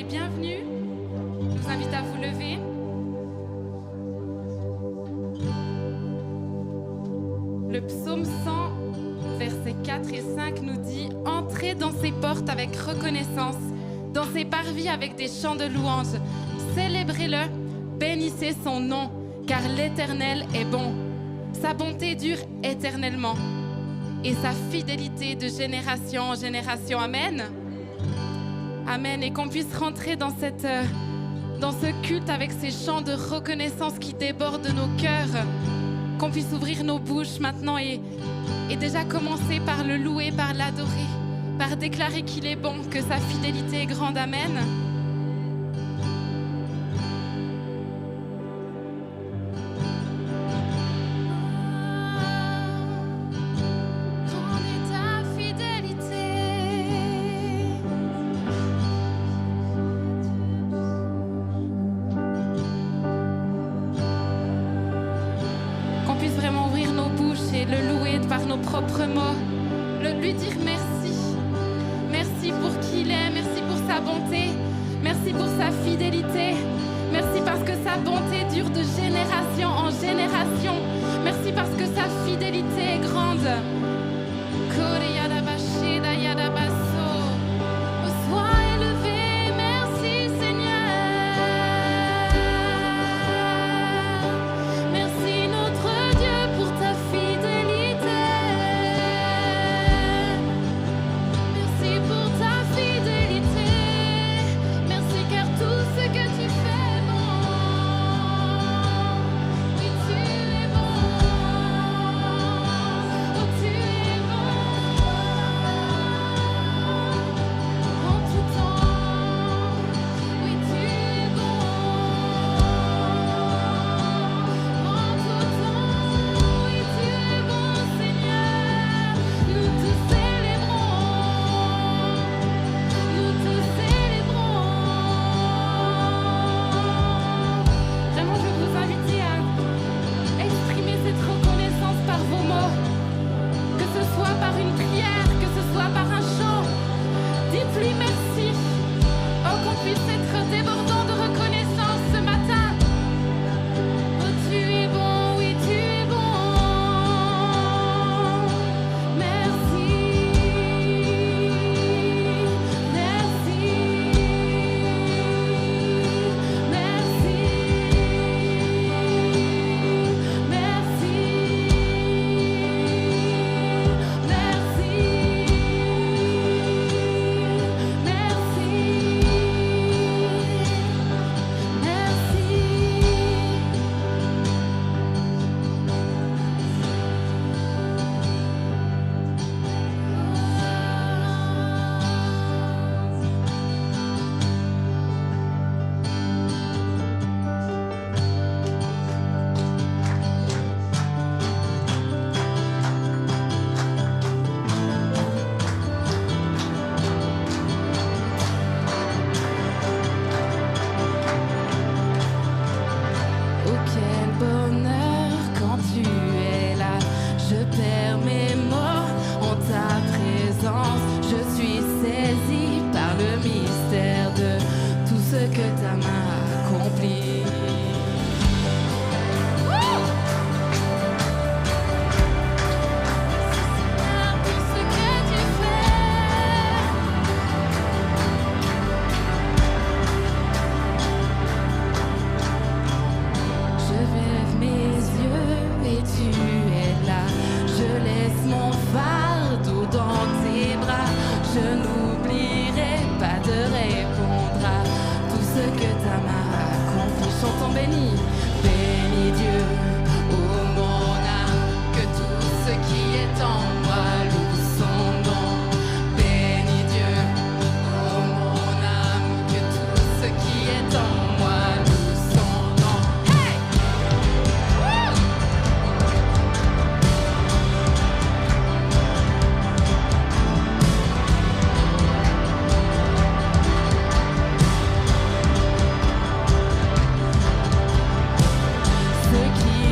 bienvenue. Je vous invite à vous lever. Le psaume 100, versets 4 et 5 nous dit « Entrez dans ses portes avec reconnaissance, dans ses parvis avec des chants de louange. Célébrez-le, bénissez son nom, car l'Éternel est bon. Sa bonté dure éternellement et sa fidélité de génération en génération. » Amen. Amen. Et qu'on puisse rentrer dans ce culte avec ces chants de reconnaissance qui débordent de nos cœurs. Qu'on puisse ouvrir nos bouches maintenant et déjà commencer par le louer, par l'adorer, par déclarer qu'il est bon, que sa fidélité est grande. Amen. Propres mots, lui dire merci. Merci pour qui il est, merci pour sa bonté, merci pour sa fidélité, merci parce que sa bonté dure de génération en génération, merci parce que sa fidélité est grande. Sois élevé, merci Seigneur. Merci notre Dieu pour ta fidélité. Ce qui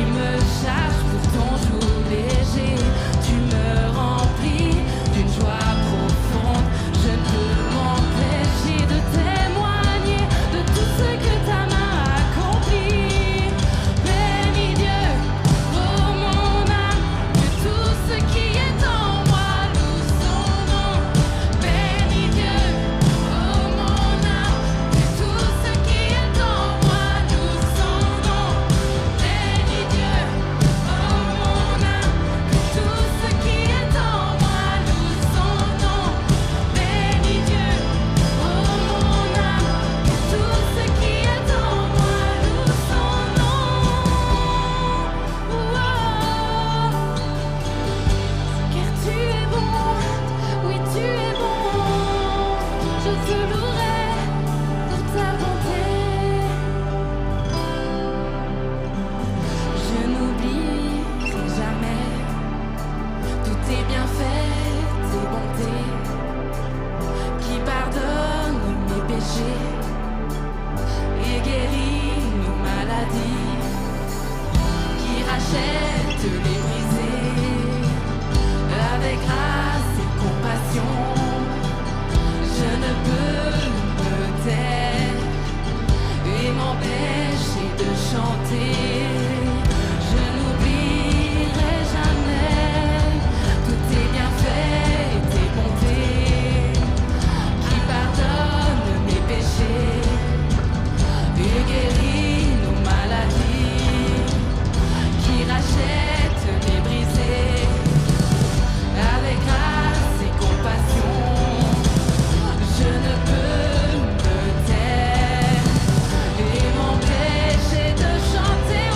Et m'empêcher de chanter.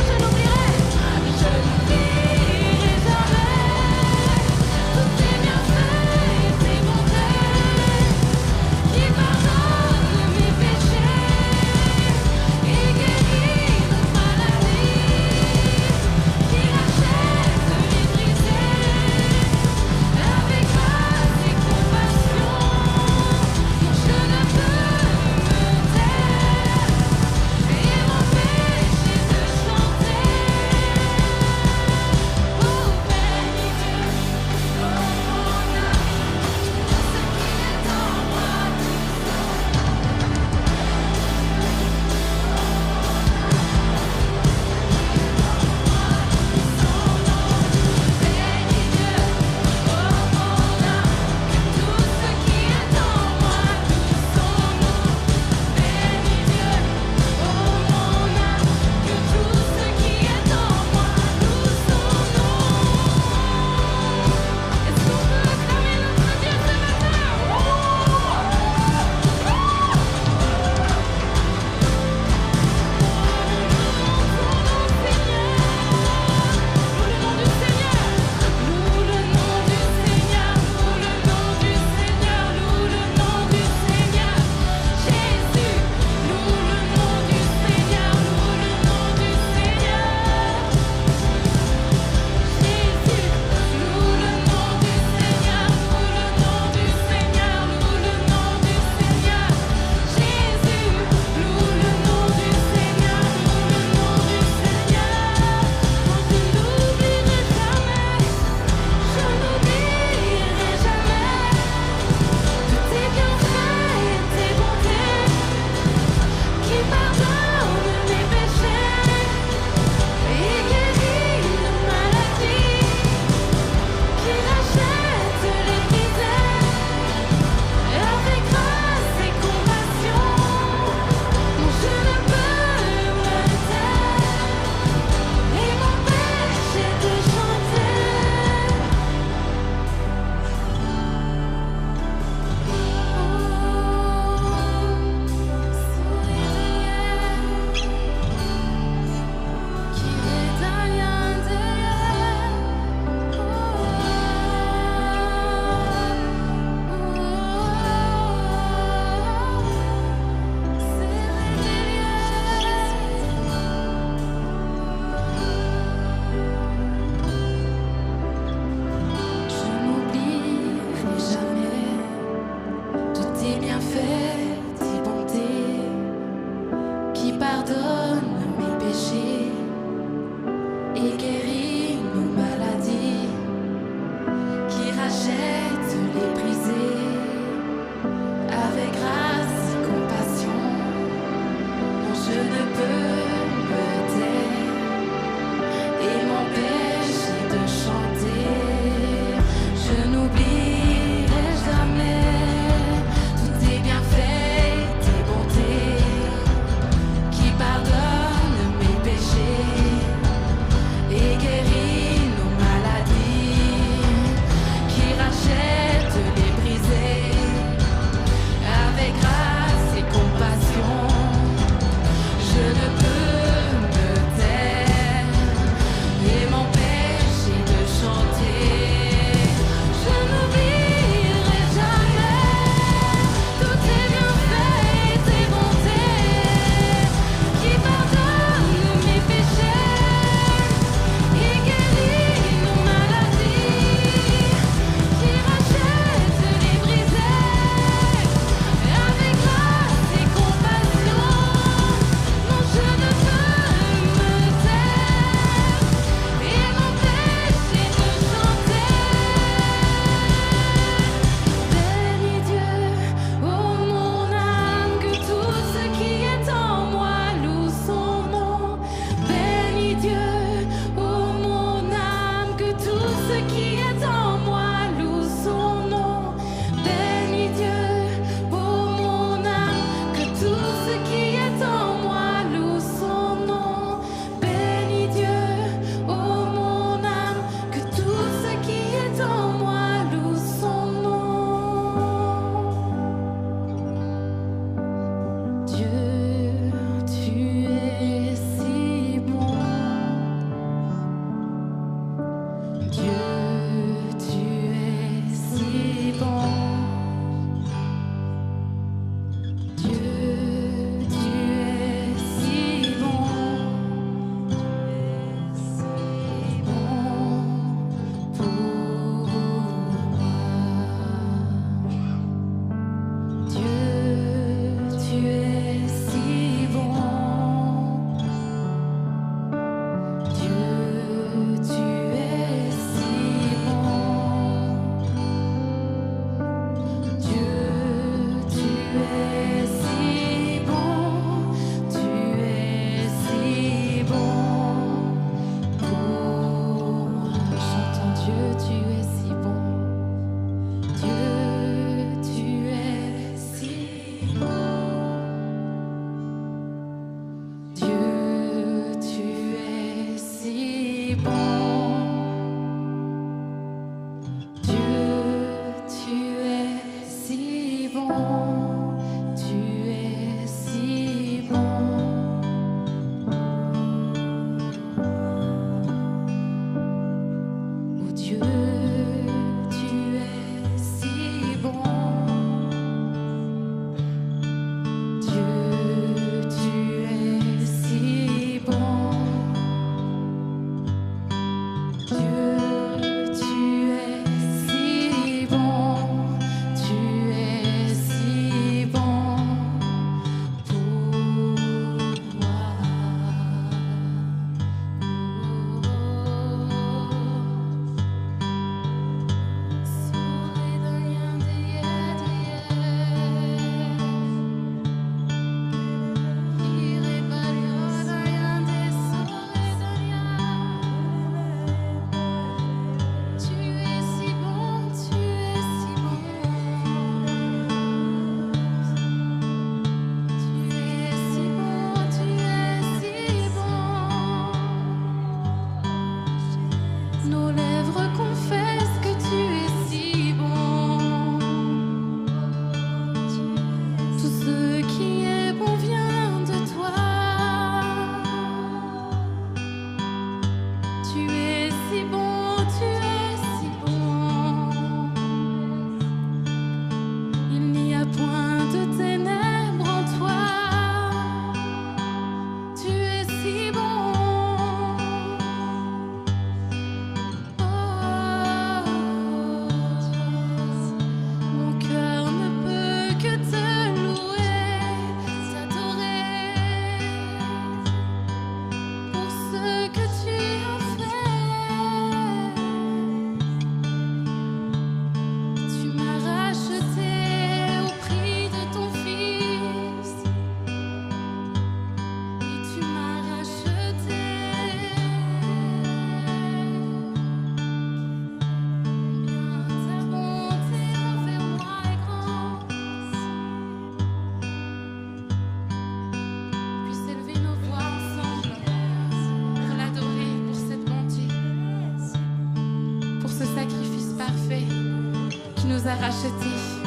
nous a rachetés.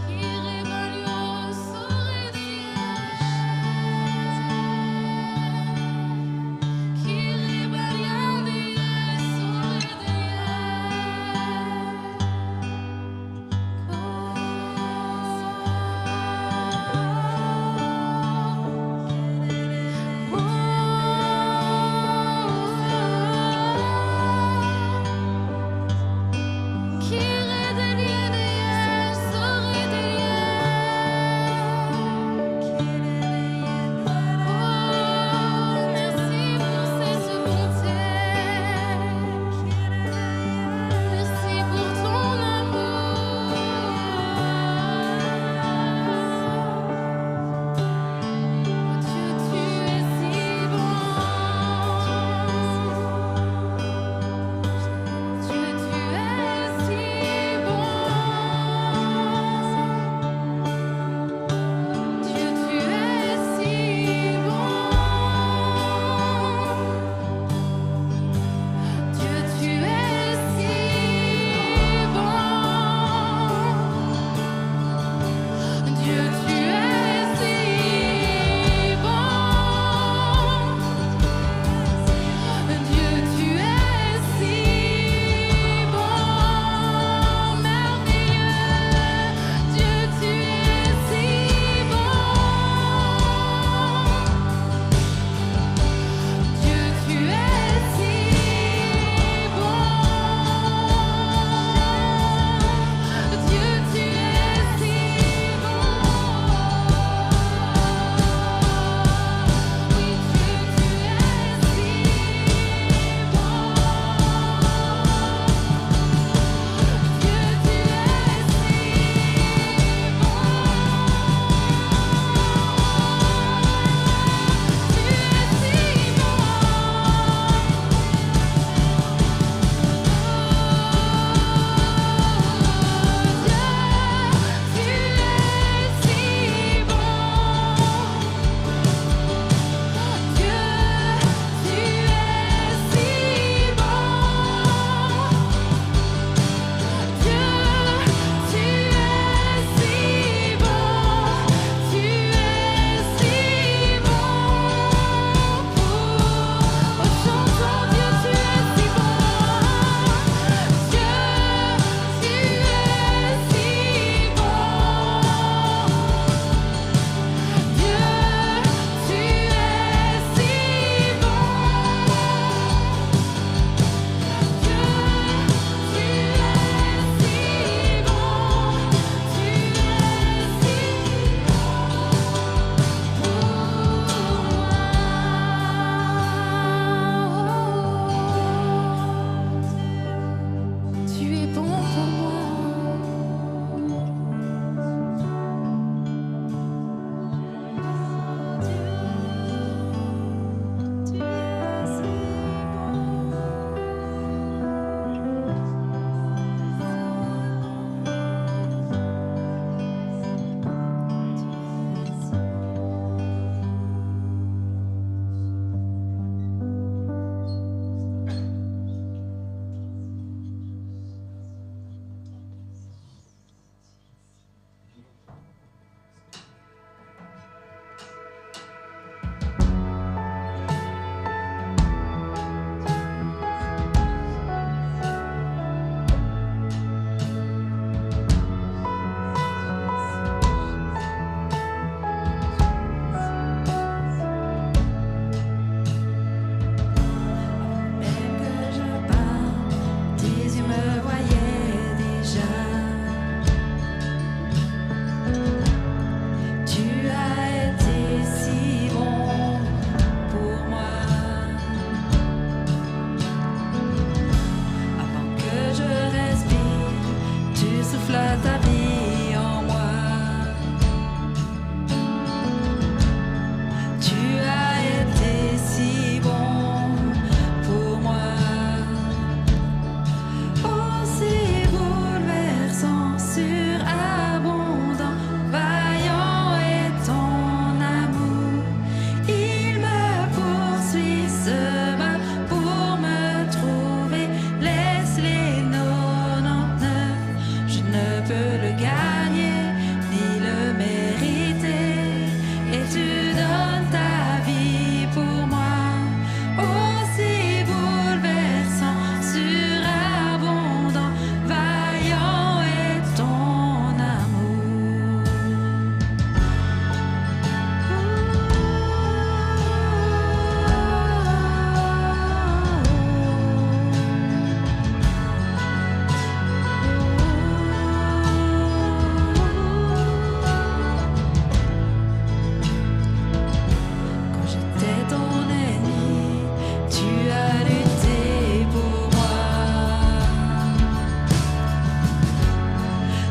Qui Tu as lutté pour moi.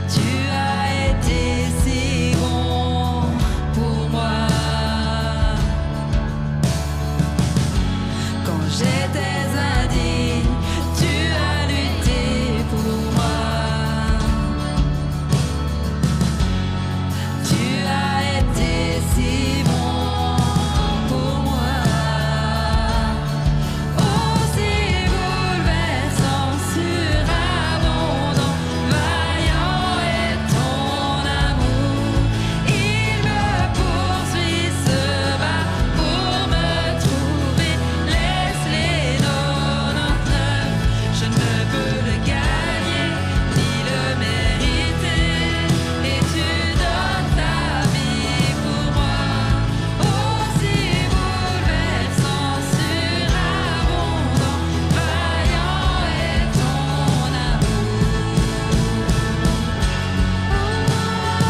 Tu as été si bon pour moi. Quand j'étais indigne, tu as lutté pour moi. Tu as été si bon pour moi. Aussi bouleversant, surabondant, vaillant est ton amour. Il me poursuit, se bat pour me trouver. Laisse les 99. Je ne peux le gagner ni le mériter. Et tu donnes ta vie pour moi. Aussi bouleversant, surabondant, vaillant est ton amour.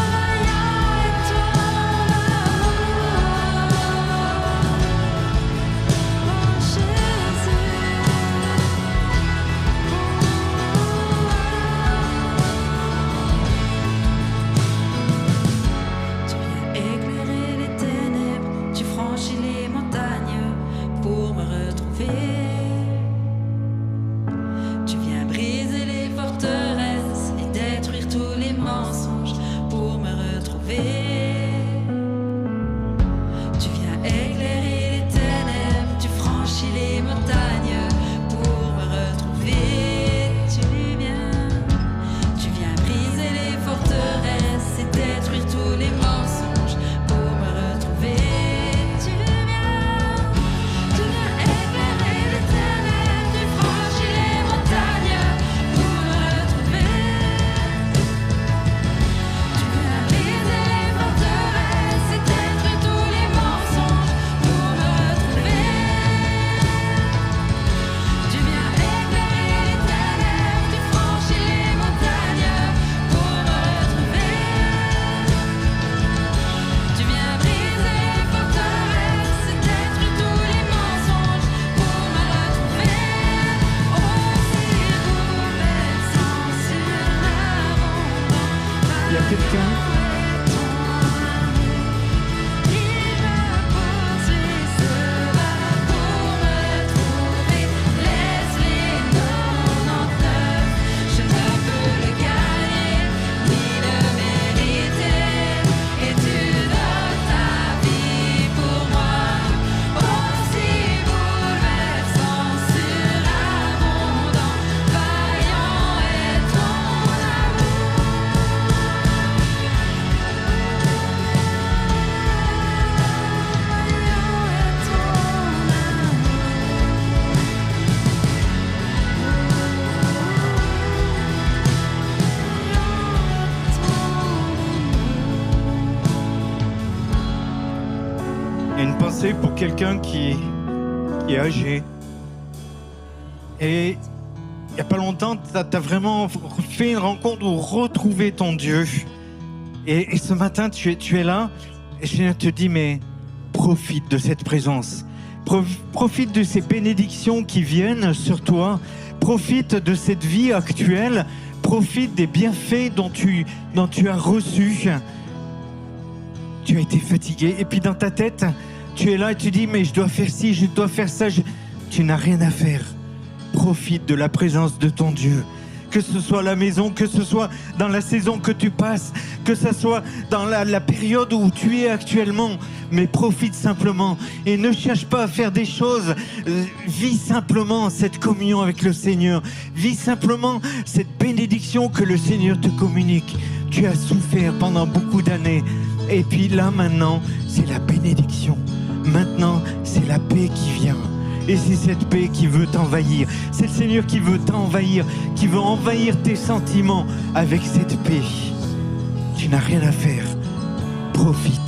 Vaillant est ton amour. Oh Jésus. Tu viens éclairer les ténèbres, tu franchis les montagnes pour me retrouver. Tu viens briser les forteresses et détruire tous les mensonges pour me retrouver. Tu viens éclairer les ténèbres, tu franchis les montagnes pour me retrouver. Tu viens briser les forteresses et détruire tous les mensonges pour me retrouver. Tu viens éclairer les ténèbres, tu franchis les montagnes pour me retrouver. Tu viens briser les forteresses et détruire tous les mensonges pour me retrouver. Tu viens éclairer les ténèbres, tu franchis les montagnes pour me retrouver. Tu viens briser les forteresses et détruire tous les mensonges pour me retrouver. Aussi bouleversant, surabondant, Il y a quelqu'un, il me poursuit, se bat pour me trouver. Laisse les 99. Je ne peux le gagner ni le mériter. Et tu donnes ta vie pour moi. Aussi bouleversant, surabondant, vaillant est ton il y a une pensée pour quelqu'un qui est âgé. Et il n'y a pas longtemps, tu as vraiment fait une rencontre ou retrouvé ton Dieu. Et ce matin, tu es là, et le Seigneur te dit, mais profite de cette présence. Profite de ces bénédictions qui viennent sur toi. Profite de cette vie actuelle. Profite des bienfaits dont tu as reçu. Tu as été fatigué. Et puis dans ta tête, tu es là et tu dis, mais je dois faire ci, je dois faire ça. Tu n'as rien à faire. Profite de la présence de ton Dieu. Que ce soit à la maison, que ce soit dans la saison que tu passes, que ce soit dans la période où tu es actuellement. Mais profite simplement et ne cherche pas à faire des choses. Vis simplement cette communion avec le Seigneur. Vis simplement cette bénédiction que le Seigneur te communique. Tu as souffert pendant beaucoup d'années. Et puis là, maintenant, c'est la bénédiction. Maintenant, c'est la paix qui vient. Et c'est cette paix qui veut t'envahir. C'est le Seigneur qui veut t'envahir, qui veut envahir tes sentiments avec cette paix. Tu n'as rien à faire. Profite.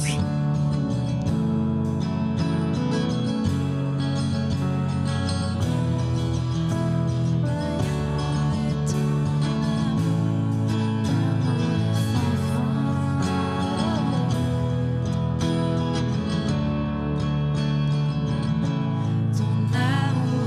Ton amour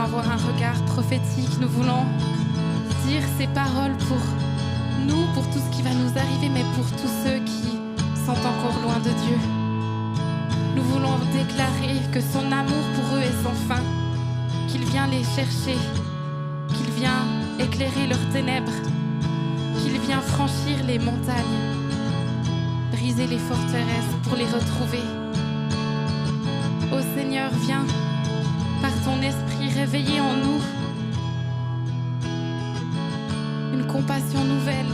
avoir un regard prophétique. Nous voulons dire ces paroles pour nous, pour tout ce qui va nous arriver, mais pour tous ceux qui sont encore loin de Dieu. Nous voulons déclarer que son amour pour eux est sans fin, qu'il vient les chercher, qu'il vient éclairer leurs ténèbres, qu'il vient franchir les montagnes, briser les forteresses pour les retrouver. Ô Seigneur, viens par ton esprit réveiller en nous une compassion nouvelle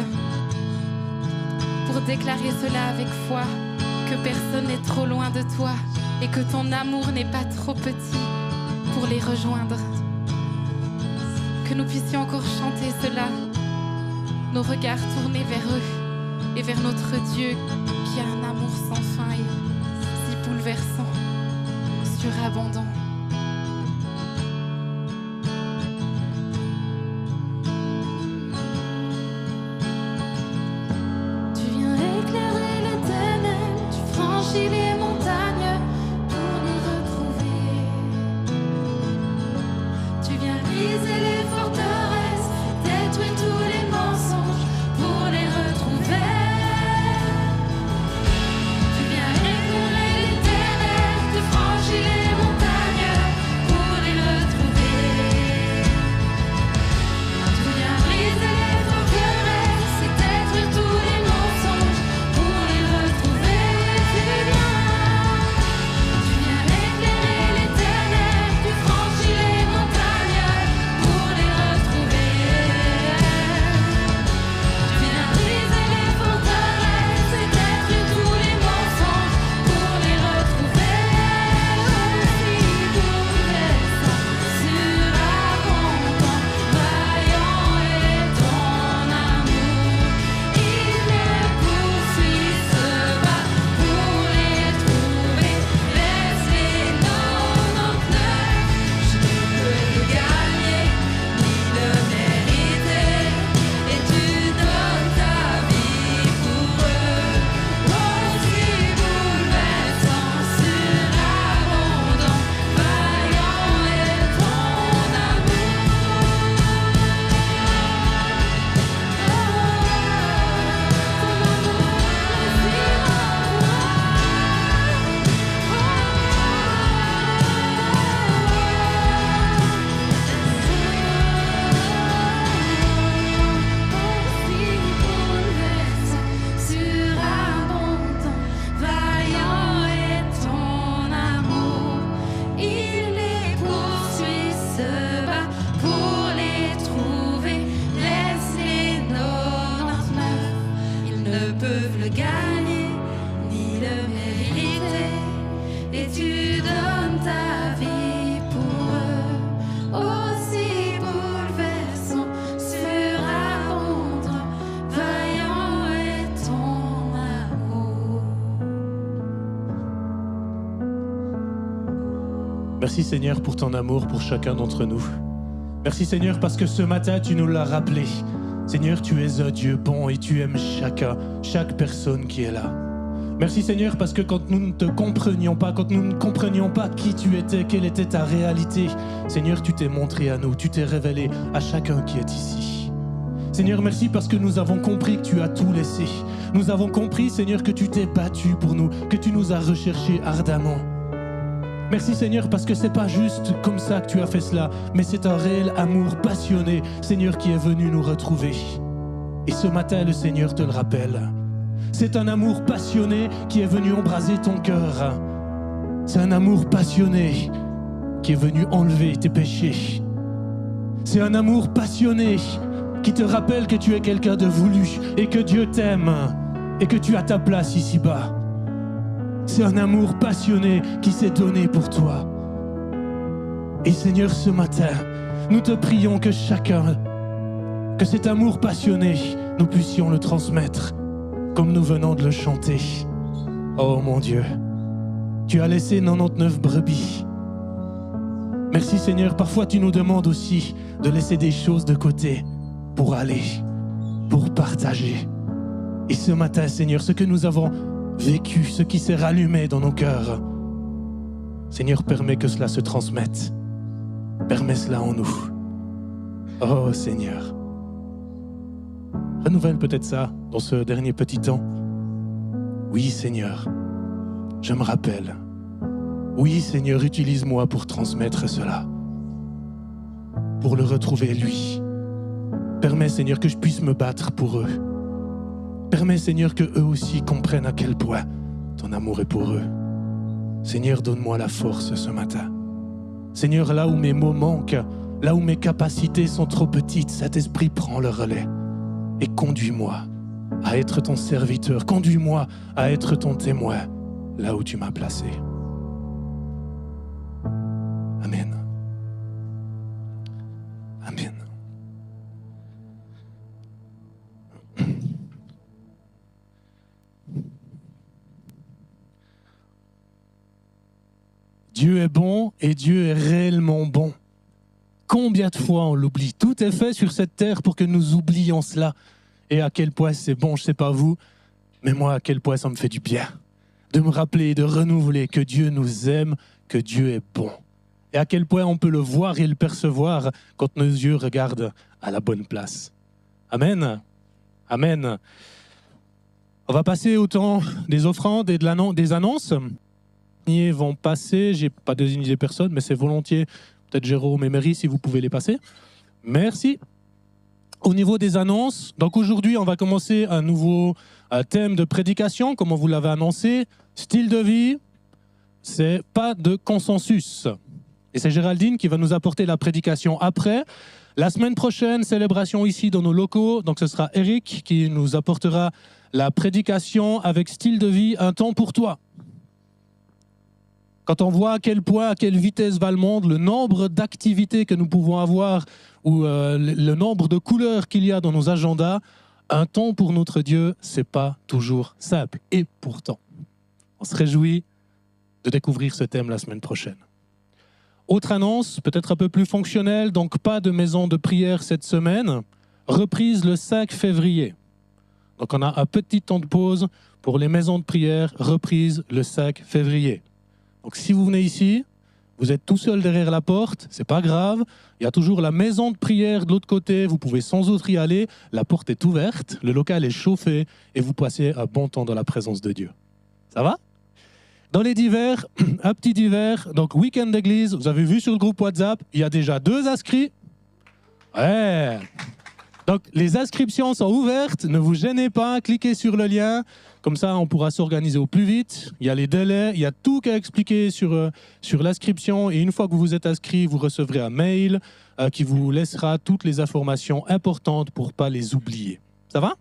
pour déclarer cela avec foi, que personne n'est trop loin de toi et que ton amour n'est pas trop petit pour les rejoindre. Que nous puissions encore chanter cela, nos regards tournés vers eux et vers notre Dieu qui a un amour sans fin et si bouleversant, surabondant. Tu viens éclairer les ténèbres, tu franchis les montagnes pour les retrouver. Tu viens briser les forteresses, détruire tous les mensonges pour les retrouver. Tu viens éclairer les ténèbres, tu franchis les montagnes pour les retrouver. Tu viens briser les forteresses et détruire tous les mensonges pour les retrouver. Tu viens éclairer les ténèbres, tu franchis les montagnes pour les retrouver. Tu viens briser les forteresses et détruire tous les mensonges pour les retrouver. Aussi bouleversant, surabondant, vaillant est ton amour. Il les poursuit, se bat pour les trouver. Laisse-les 99. Je ne peux le gagner ni le mériter, et tu donnes ta vie pour eux. Aussi bouleversant, surabondant, vaillant est ton amour. Surabondant, vaillant est ton amour. Il les poursuit, se bat pour les trouver. Laisse-les 99. Ils ne peuvent le gagner ni le mériter, et tu donnes ta vie pour eux. Aussi bouleversant, surabondant, vaillant est ton amour. Merci Seigneur pour ton amour pour chacun d'entre nous. Merci Seigneur parce que ce matin tu nous l'as rappelé. Seigneur, tu es un Dieu bon et tu aimes chacun, chaque personne qui est là. Merci Seigneur parce que quand nous ne te comprenions pas, quand nous ne comprenions pas qui tu étais, quelle était ta réalité, Seigneur, tu t'es montré à nous, tu t'es révélé à chacun qui est ici. Seigneur, merci parce que nous avons compris que tu as tout laissé. Nous avons compris, Seigneur, que tu t'es battu pour nous, que tu nous as recherchés ardemment. Merci Seigneur parce que c'est pas juste comme ça que tu as fait cela, mais c'est un réel amour passionné, Seigneur, qui est venu nous retrouver. Et ce matin, le Seigneur te le rappelle. C'est un amour passionné qui est venu embraser ton cœur. C'est un amour passionné qui est venu enlever tes péchés. C'est un amour passionné qui te rappelle que tu es quelqu'un de voulu et que Dieu t'aime et que tu as ta place ici-bas. C'est un amour passionné qui s'est donné pour toi. Et Seigneur, ce matin, nous te prions que chacun, que cet amour passionné, nous puissions le transmettre comme nous venons de le chanter. Oh mon Dieu, tu as laissé 99 brebis. Merci Seigneur, parfois tu nous demandes aussi de laisser des choses de côté pour aller, pour partager. Et ce matin, Seigneur, ce que nous avons vécu, ce qui s'est rallumé dans nos cœurs, Seigneur, permets que cela se transmette. Permets cela en nous. Oh Seigneur. Renouvelle peut-être ça dans ce dernier petit temps. Oui Seigneur, je me rappelle. Oui Seigneur, utilise-moi pour transmettre cela. Pour le retrouver lui. Permets Seigneur que je puisse me battre pour eux. Permets Seigneur que eux aussi comprennent à quel point ton amour est pour eux. Seigneur, donne-moi la force ce matin. Seigneur, là où mes mots manquent, là où mes capacités sont trop petites, cet esprit prend le relais. Et conduis-moi à être ton serviteur. Conduis-moi à être ton témoin là où tu m'as placé. Amen. Amen. Dieu est bon et Dieu est réellement bon. Combien de fois on l'oublie? Tout est fait sur cette terre pour que nous oublions cela. Et à quel point c'est bon, je ne sais pas vous, mais moi, à quel point ça me fait du bien. De me rappeler, de renouveler que Dieu nous aime, que Dieu est bon. Et à quel point on peut le voir et le percevoir quand nos yeux regardent à la bonne place. Amen. Amen. On va passer au temps des offrandes et des annonces. Ils vont passer, je n'ai pas désigné personne, mais c'est volontiers. Peut-être Jérôme et Mary, si vous pouvez les passer. Merci. Au niveau des annonces, donc aujourd'hui, on va commencer un nouveau thème de prédication, comme on vous l'avait annoncé. Style de vie, c'est pas de consensus. Et c'est Géraldine qui va nous apporter la prédication après. La semaine prochaine, célébration ici dans nos locaux. Donc ce sera Eric qui nous apportera la prédication avec style de vie, un temps pour toi. Quand on voit à quel point, à quelle vitesse va le monde, le nombre d'activités que nous pouvons avoir ou le nombre de couleurs qu'il y a dans nos agendas, un temps pour notre Dieu, c'est pas toujours simple. Et pourtant, on se réjouit de découvrir ce thème la semaine prochaine. Autre annonce, peut-être un peu plus fonctionnelle, donc pas de maison de prière cette semaine, reprise le 5 février. Donc on a un petit temps de pause pour les maisons de prière, reprise le 5 février. Donc si vous venez ici, vous êtes tout seul derrière la porte, c'est pas grave. Il y a toujours la maison de prière de l'autre côté, vous pouvez sans autre y aller. La porte est ouverte, le local est chauffé et vous passez un bon temps dans la présence de Dieu. Ça va? Dans les divers, un petit divers, donc week-end d'église, vous avez vu sur le groupe WhatsApp, il y a déjà 2 inscrits. Ouais. Donc les inscriptions sont ouvertes, ne vous gênez pas, cliquez sur le lien. Comme ça, on pourra s'organiser au plus vite. Il y a les délais, il y a tout qu'à expliquer sur l'inscription. Et une fois que vous vous êtes inscrit, vous recevrez un mail qui vous laissera toutes les informations importantes pour ne pas les oublier. Ça va?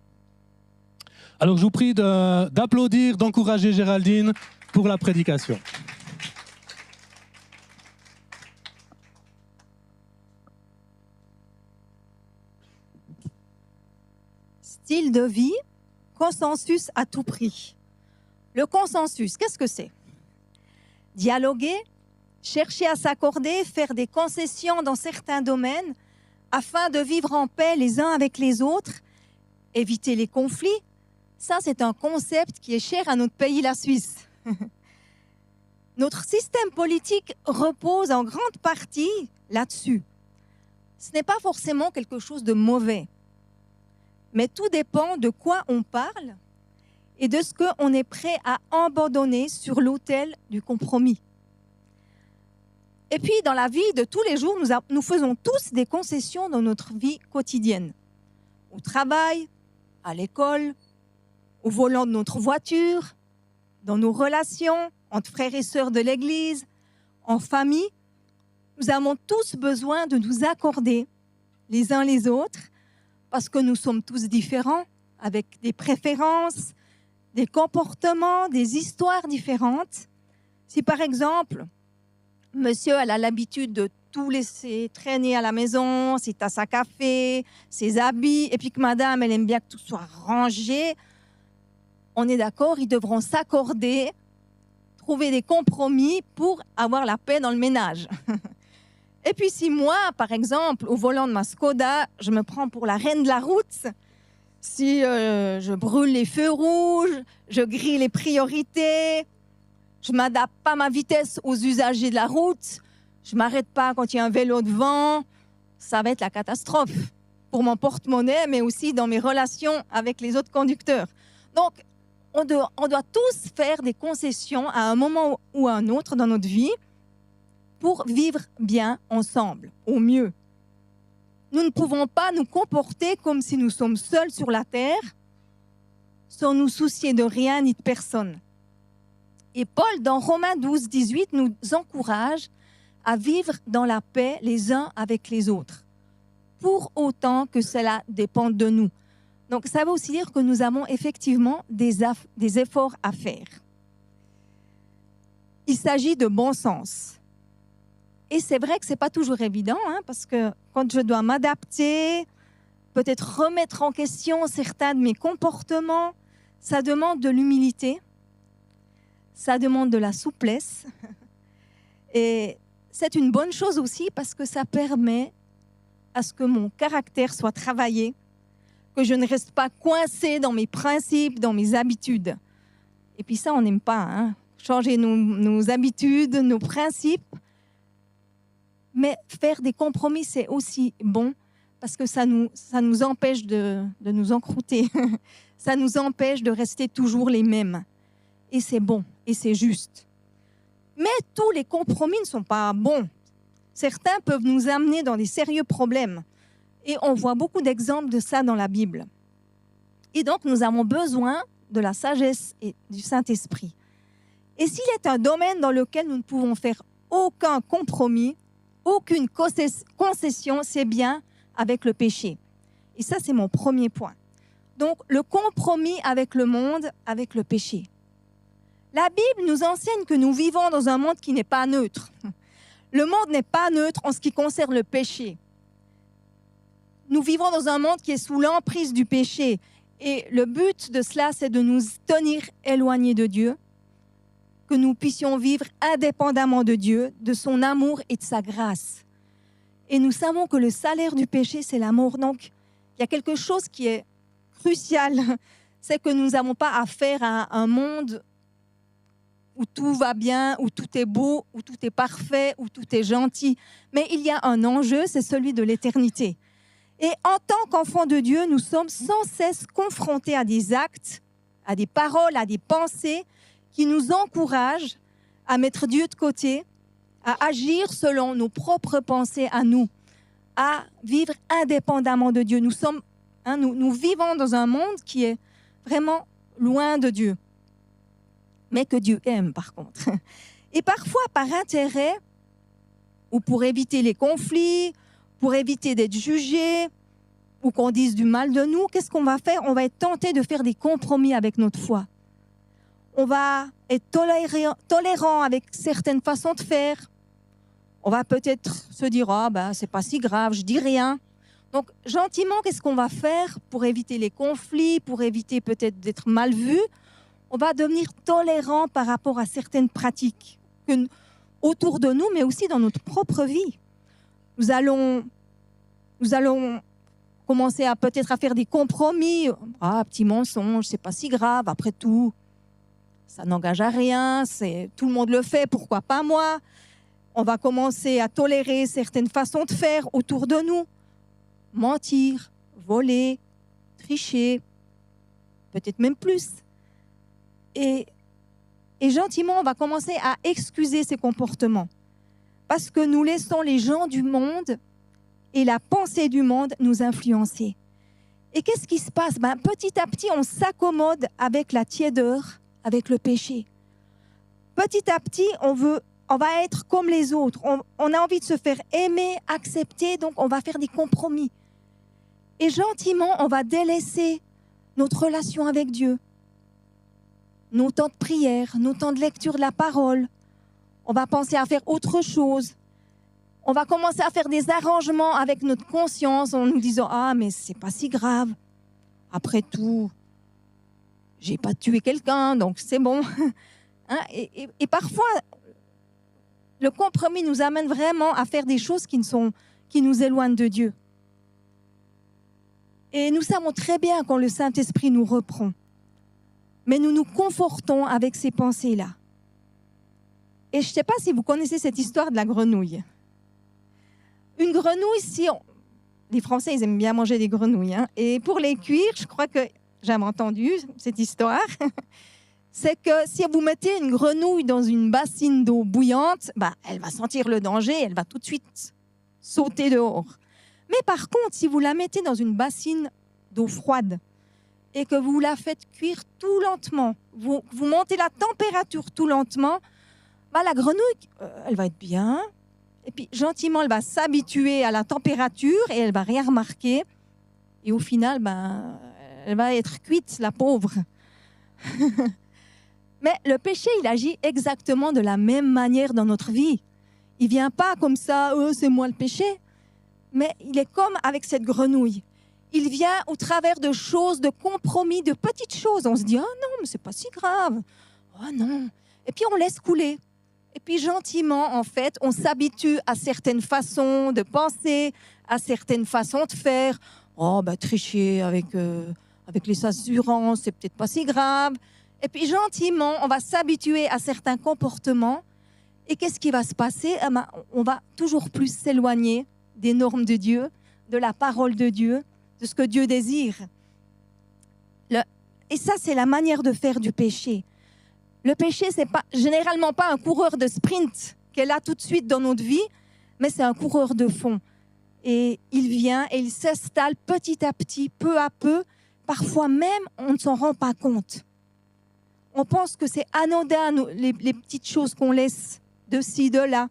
Alors, je vous prie d'applaudir, d'encourager Géraldine pour la prédication. Style de vie. Consensus à tout prix. Le consensus, qu'est-ce que c'est? Dialoguer, chercher à s'accorder, faire des concessions dans certains domaines afin de vivre en paix les uns avec les autres, éviter les conflits. Ça, c'est un concept qui est cher à notre pays, la Suisse. Notre système politique repose en grande partie là-dessus. Ce n'est pas forcément quelque chose de mauvais. Mais tout dépend de quoi on parle et de ce qu'on est prêt à abandonner sur l'autel du compromis. Et puis, dans la vie de tous les jours, nous faisons tous des concessions dans notre vie quotidienne. Au travail, à l'école, au volant de notre voiture, dans nos relations entre frères et sœurs de l'Église, en famille. Nous avons tous besoin de nous accorder les uns les autres parce que nous sommes tous différents, avec des préférences, des comportements, des histoires différentes. Si par exemple, monsieur elle a l'habitude de tout laisser traîner à la maison, ses tasses à café, ses habits, et puis que madame, elle aime bien que tout soit rangé, on est d'accord, ils devront s'accorder, trouver des compromis pour avoir la paix dans le ménage. Et puis si moi, par exemple, au volant de ma Skoda, je me prends pour la reine de la route, si je brûle les feux rouges, je grille les priorités, je ne m'adapte pas ma vitesse aux usagers de la route, Je ne m'arrête pas quand il y a un vélo devant. Ça va être la catastrophe pour mon porte-monnaie, mais aussi dans mes relations avec les autres conducteurs. Donc, on doit tous faire des concessions à un moment ou à un autre dans notre vie pour vivre bien ensemble, au mieux. Nous ne pouvons pas nous comporter comme si nous sommes seuls sur la terre, sans nous soucier de rien ni de personne. Et Paul, dans Romains 12, 18, nous encourage à vivre dans la paix les uns avec les autres, pour autant que cela dépende de nous. Donc, ça veut aussi dire que nous avons effectivement des efforts à faire. Il s'agit de bon sens. Et c'est vrai que ce n'est pas toujours évident, parce que quand je dois m'adapter, peut-être remettre en question certains de mes comportements, ça demande de l'humilité, ça demande de la souplesse. Et c'est une bonne chose aussi parce que ça permet à ce que mon caractère soit travaillé, que je ne reste pas coincée dans mes principes, dans mes habitudes. Et puis ça, on n'aime pas, changer nos habitudes, nos principes. Mais faire des compromis, c'est aussi bon parce que ça nous empêche de nous encrouter. Ça nous empêche de rester toujours les mêmes. Et c'est bon, et c'est juste. Mais tous les compromis ne sont pas bons. Certains peuvent nous amener dans des sérieux problèmes. Et on voit beaucoup d'exemples de ça dans la Bible. Et donc, nous avons besoin de la sagesse et du Saint-Esprit. Et s'il est un domaine dans lequel nous ne pouvons faire aucun compromis, aucune concession, c'est bien avec le péché. Et ça, c'est mon premier point. Donc, le compromis avec le monde, avec le péché. La Bible nous enseigne que nous vivons dans un monde qui n'est pas neutre. Le monde n'est pas neutre en ce qui concerne le péché. Nous vivons dans un monde qui est sous l'emprise du péché. Et le but de cela, c'est de nous tenir éloignés de Dieu, que nous puissions vivre indépendamment de Dieu, de son amour et de sa grâce. Et nous savons que le salaire du péché, c'est la mort. Donc, il y a quelque chose qui est crucial, c'est que nous n'avons pas affaire à un monde où tout va bien, où tout est beau, où tout est parfait, où tout est gentil. Mais il y a un enjeu, c'est celui de l'éternité. Et en tant qu'enfants de Dieu, nous sommes sans cesse confrontés à des actes, à des paroles, à des pensées qui nous encouragent à mettre Dieu de côté, à agir selon nos propres pensées à nous, à vivre indépendamment de Dieu. Nous vivons dans un monde qui est vraiment loin de Dieu, mais que Dieu aime par contre. Et parfois, par intérêt, ou pour éviter les conflits, pour éviter d'être jugés, ou qu'on dise du mal de nous, qu'est-ce qu'on va faire? On va être tenté de faire des compromis avec notre foi. On va être tolérant avec certaines façons de faire. On va peut-être se dire « c'est pas si grave, je dis rien ». Donc, gentiment, qu'est-ce qu'on va faire pour éviter les conflits, pour éviter peut-être d'être mal vu? On va devenir tolérant par rapport à certaines pratiques autour de nous, mais aussi dans notre propre vie. Nous allons commencer peut-être à faire des compromis. Petit mensonge, c'est pas si grave, après tout, ça n'engage à rien, tout le monde le fait, pourquoi pas moi? On va commencer à tolérer certaines façons de faire autour de nous. Mentir, voler, tricher, peut-être même plus. Et gentiment, on va commencer à excuser ces comportements parce que nous laissons les gens du monde et la pensée du monde nous influencer. Et qu'est-ce qui se passe? Petit à petit, on s'accommode avec la tiédeur, avec le péché. Petit à petit, on va être comme les autres. On a envie de se faire aimer, accepter, donc on va faire des compromis. Et gentiment, on va délaisser notre relation avec Dieu, nos temps de prière, nos temps de lecture de la parole. On va penser à faire autre chose. On va commencer à faire des arrangements avec notre conscience en nous disant « Ah, mais c'est pas si grave. Après tout, j'ai pas tué quelqu'un, donc c'est bon. » Et parfois, le compromis nous amène vraiment à faire des choses qui nous éloignent de Dieu. Et nous savons très bien quand le Saint-Esprit nous reprend. Mais nous nous confortons avec ces pensées-là. Et je ne sais pas si vous connaissez cette histoire de la grenouille. Une grenouille, les Français, ils aiment bien manger des grenouilles. Hein. Et pour les cuire, je crois que j'avais entendu cette histoire. C'est que si vous mettez une grenouille dans une bassine d'eau bouillante, elle va sentir le danger, elle va tout de suite sauter dehors. Mais par contre, si vous la mettez dans une bassine d'eau froide et que vous la faites cuire tout lentement, vous montez la température tout lentement, la grenouille, elle va être bien. Et puis gentiment, elle va s'habituer à la température et elle va rien remarquer. Et au final, elle va être cuite, la pauvre. Mais le péché, il agit exactement de la même manière dans notre vie. Il ne vient pas comme ça, c'est moi le péché. Mais il est comme avec cette grenouille. Il vient au travers de choses, de compromis, de petites choses. On se dit, oh non, mais c'est pas si grave. Oh non. Et puis on laisse couler. Et puis gentiment, en fait, on s'habitue à certaines façons de penser, à certaines façons de faire. Oh, tricher avec les assurances, c'est peut-être pas si grave. Et puis gentiment, on va s'habituer à certains comportements. Et qu'est-ce qui va se passer ? On va toujours plus s'éloigner des normes de Dieu, de la parole de Dieu, de ce que Dieu désire. Et ça, c'est la manière de faire du péché. Le péché, c'est généralement pas un coureur de sprint qui est là tout de suite dans notre vie, mais c'est un coureur de fond. Et il vient et il s'installe petit à petit, peu à peu. Parfois même, on ne s'en rend pas compte. On pense que c'est anodin, les petites choses qu'on laisse de ci, de là.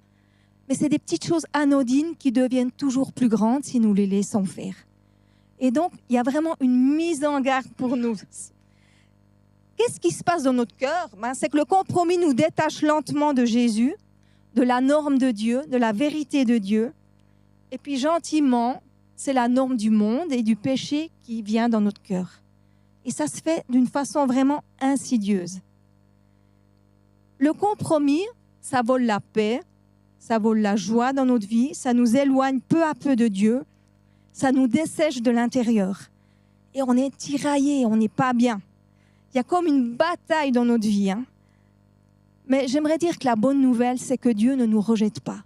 Mais c'est des petites choses anodines qui deviennent toujours plus grandes si nous les laissons faire. Et donc, il y a vraiment une mise en garde pour nous. Qu'est-ce qui se passe dans notre cœur ? C'est que le compromis nous détache lentement de Jésus, de la norme de Dieu, de la vérité de Dieu. Et puis gentiment, c'est la norme du monde et du péché qui vient dans notre cœur. Et ça se fait d'une façon vraiment insidieuse. Le compromis, ça vole la paix, ça vole la joie dans notre vie, ça nous éloigne peu à peu de Dieu, ça nous dessèche de l'intérieur. Et on est tiraillé, on n'est pas bien. Il y a comme une bataille dans notre vie. Hein. Mais j'aimerais dire que la bonne nouvelle, c'est que Dieu ne nous rejette pas.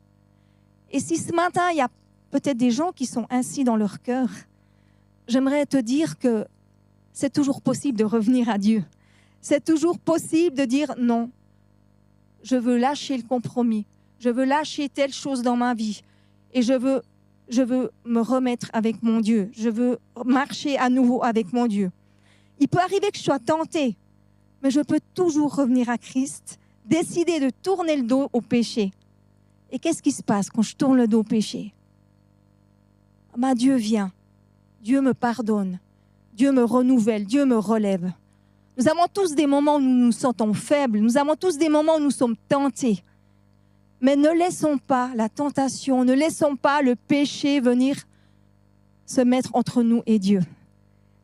Et si ce matin, il y a peut-être des gens qui sont ainsi dans leur cœur, j'aimerais te dire que c'est toujours possible de revenir à Dieu. C'est toujours possible de dire non, je veux lâcher le compromis, je veux lâcher telle chose dans ma vie et je veux me remettre avec mon Dieu, je veux marcher à nouveau avec mon Dieu. Il peut arriver que je sois tentée, mais je peux toujours revenir à Christ, décider de tourner le dos au péché. Et qu'est-ce qui se passe quand je tourne le dos au péché ? Dieu vient, Dieu me pardonne, Dieu me renouvelle, Dieu me relève. Nous avons tous des moments où nous nous sentons faibles, nous avons tous des moments où nous sommes tentés. Mais ne laissons pas la tentation, ne laissons pas le péché venir se mettre entre nous et Dieu.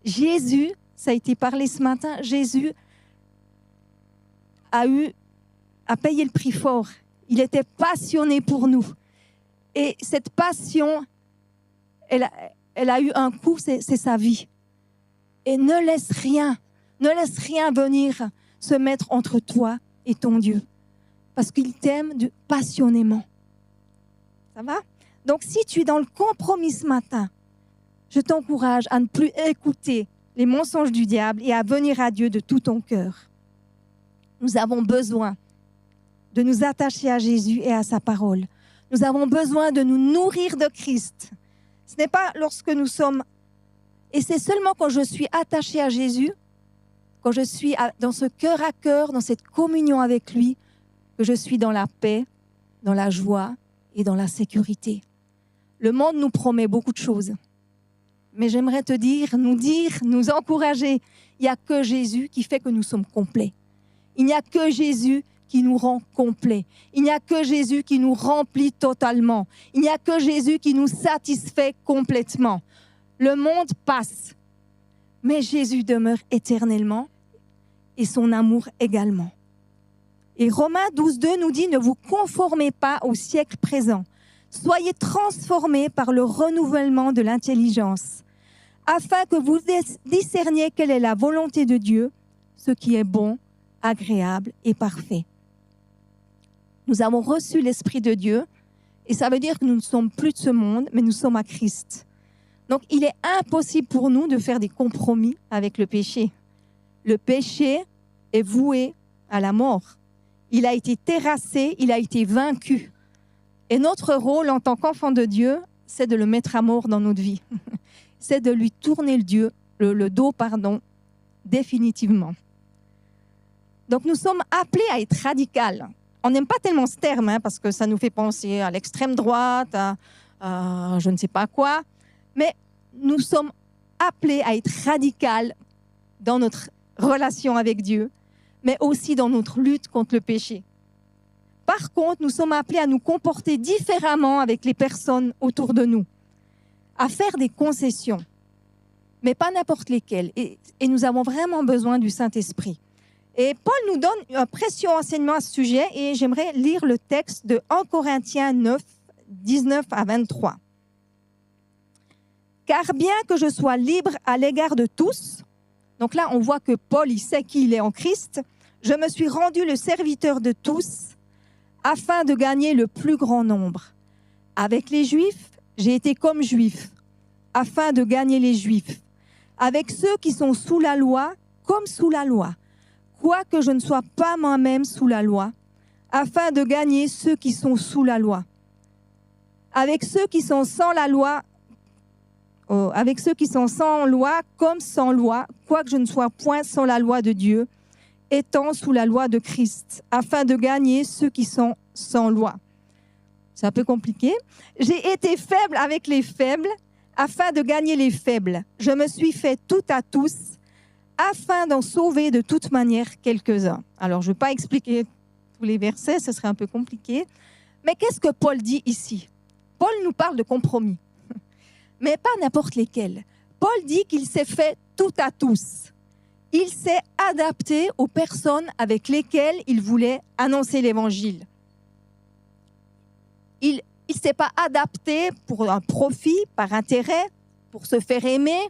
Jésus, ça a été parlé ce matin, Jésus a payé le prix fort. Il était passionné pour nous. Et cette passion, elle a eu un coût, c'est sa vie. Et ne laisse rien venir se mettre entre toi et ton Dieu. Parce qu'il t'aime passionnément. Ça va ? Donc si tu es dans le compromis ce matin, je t'encourage à ne plus écouter les mensonges du diable et à venir à Dieu de tout ton cœur. Nous avons besoin de nous attacher à Jésus et à sa parole. Nous avons besoin de nous nourrir de Christ. Ce n'est pas lorsque nous sommes... Et c'est seulement quand je suis attachée à Jésus, quand je suis dans ce cœur à cœur, dans cette communion avec lui, que je suis dans la paix, dans la joie et dans la sécurité. Le monde nous promet beaucoup de choses. Mais j'aimerais te dire, nous encourager, il n'y a que Jésus qui fait que nous sommes complets. Il n'y a que Jésus qui nous rend complets. Il n'y a que Jésus qui nous remplit totalement. Il n'y a que Jésus qui nous satisfait complètement. Le monde passe, mais Jésus demeure éternellement et son amour également. Et Romains 12,2 nous dit « Ne vous conformez pas au siècle présent. Soyez transformés par le renouvellement de l'intelligence, afin que vous discerniez quelle est la volonté de Dieu, ce qui est bon, agréable et parfait. » Nous avons reçu l'Esprit de Dieu et ça veut dire que nous ne sommes plus de ce monde, mais nous sommes à Christ. Donc, il est impossible pour nous de faire des compromis avec le péché. Le péché est voué à la mort. Il a été terrassé, il a été vaincu. Et notre rôle en tant qu'enfant de Dieu, c'est de le mettre à mort dans notre vie. C'est de lui tourner le dos, définitivement. Donc, nous sommes appelés à être radicaux. On n'aime pas tellement ce terme, parce que ça nous fait penser à l'extrême droite, à je ne sais pas quoi. Mais nous sommes appelés à être radicaux dans notre relation avec Dieu, mais aussi dans notre lutte contre le péché. Par contre, nous sommes appelés à nous comporter différemment avec les personnes autour de nous, à faire des concessions, mais pas n'importe lesquelles. Et nous avons vraiment besoin du Saint-Esprit. Et Paul nous donne un précieux enseignement à ce sujet, et j'aimerais lire le texte de 1 Corinthiens 9, 19 à 23. « Car bien que je sois libre à l'égard de tous, » donc là on voit que Paul, il sait qui il est en Christ, « je me suis rendu le serviteur de tous, afin de gagner le plus grand nombre. Avec les Juifs, j'ai été comme Juif, afin de gagner les Juifs. Avec ceux qui sont sous la loi, comme sous la loi, quoique je ne sois pas moi-même sous la loi, afin de gagner ceux qui sont sous la loi. Avec ceux qui sont sans la loi, avec ceux qui sont sans loi comme sans loi, quoique je ne sois point sans la loi de Dieu, étant sous la loi de Christ, afin de gagner ceux qui sont sans loi. » C'est un peu compliqué. « J'ai été faible avec les faibles, afin de gagner les faibles. Je me suis fait tout à tous, afin d'en sauver de toute manière quelques-uns. » Alors, je ne vais pas expliquer tous les versets, ce serait un peu compliqué. Mais qu'est-ce que Paul dit ici? Paul nous parle de compromis, mais pas n'importe lesquels. Paul dit qu'il s'est fait tout à tous. Il s'est adapté aux personnes avec lesquelles il voulait annoncer l'Évangile. Il ne s'est pas adapté pour un profit, par intérêt, pour se faire aimer,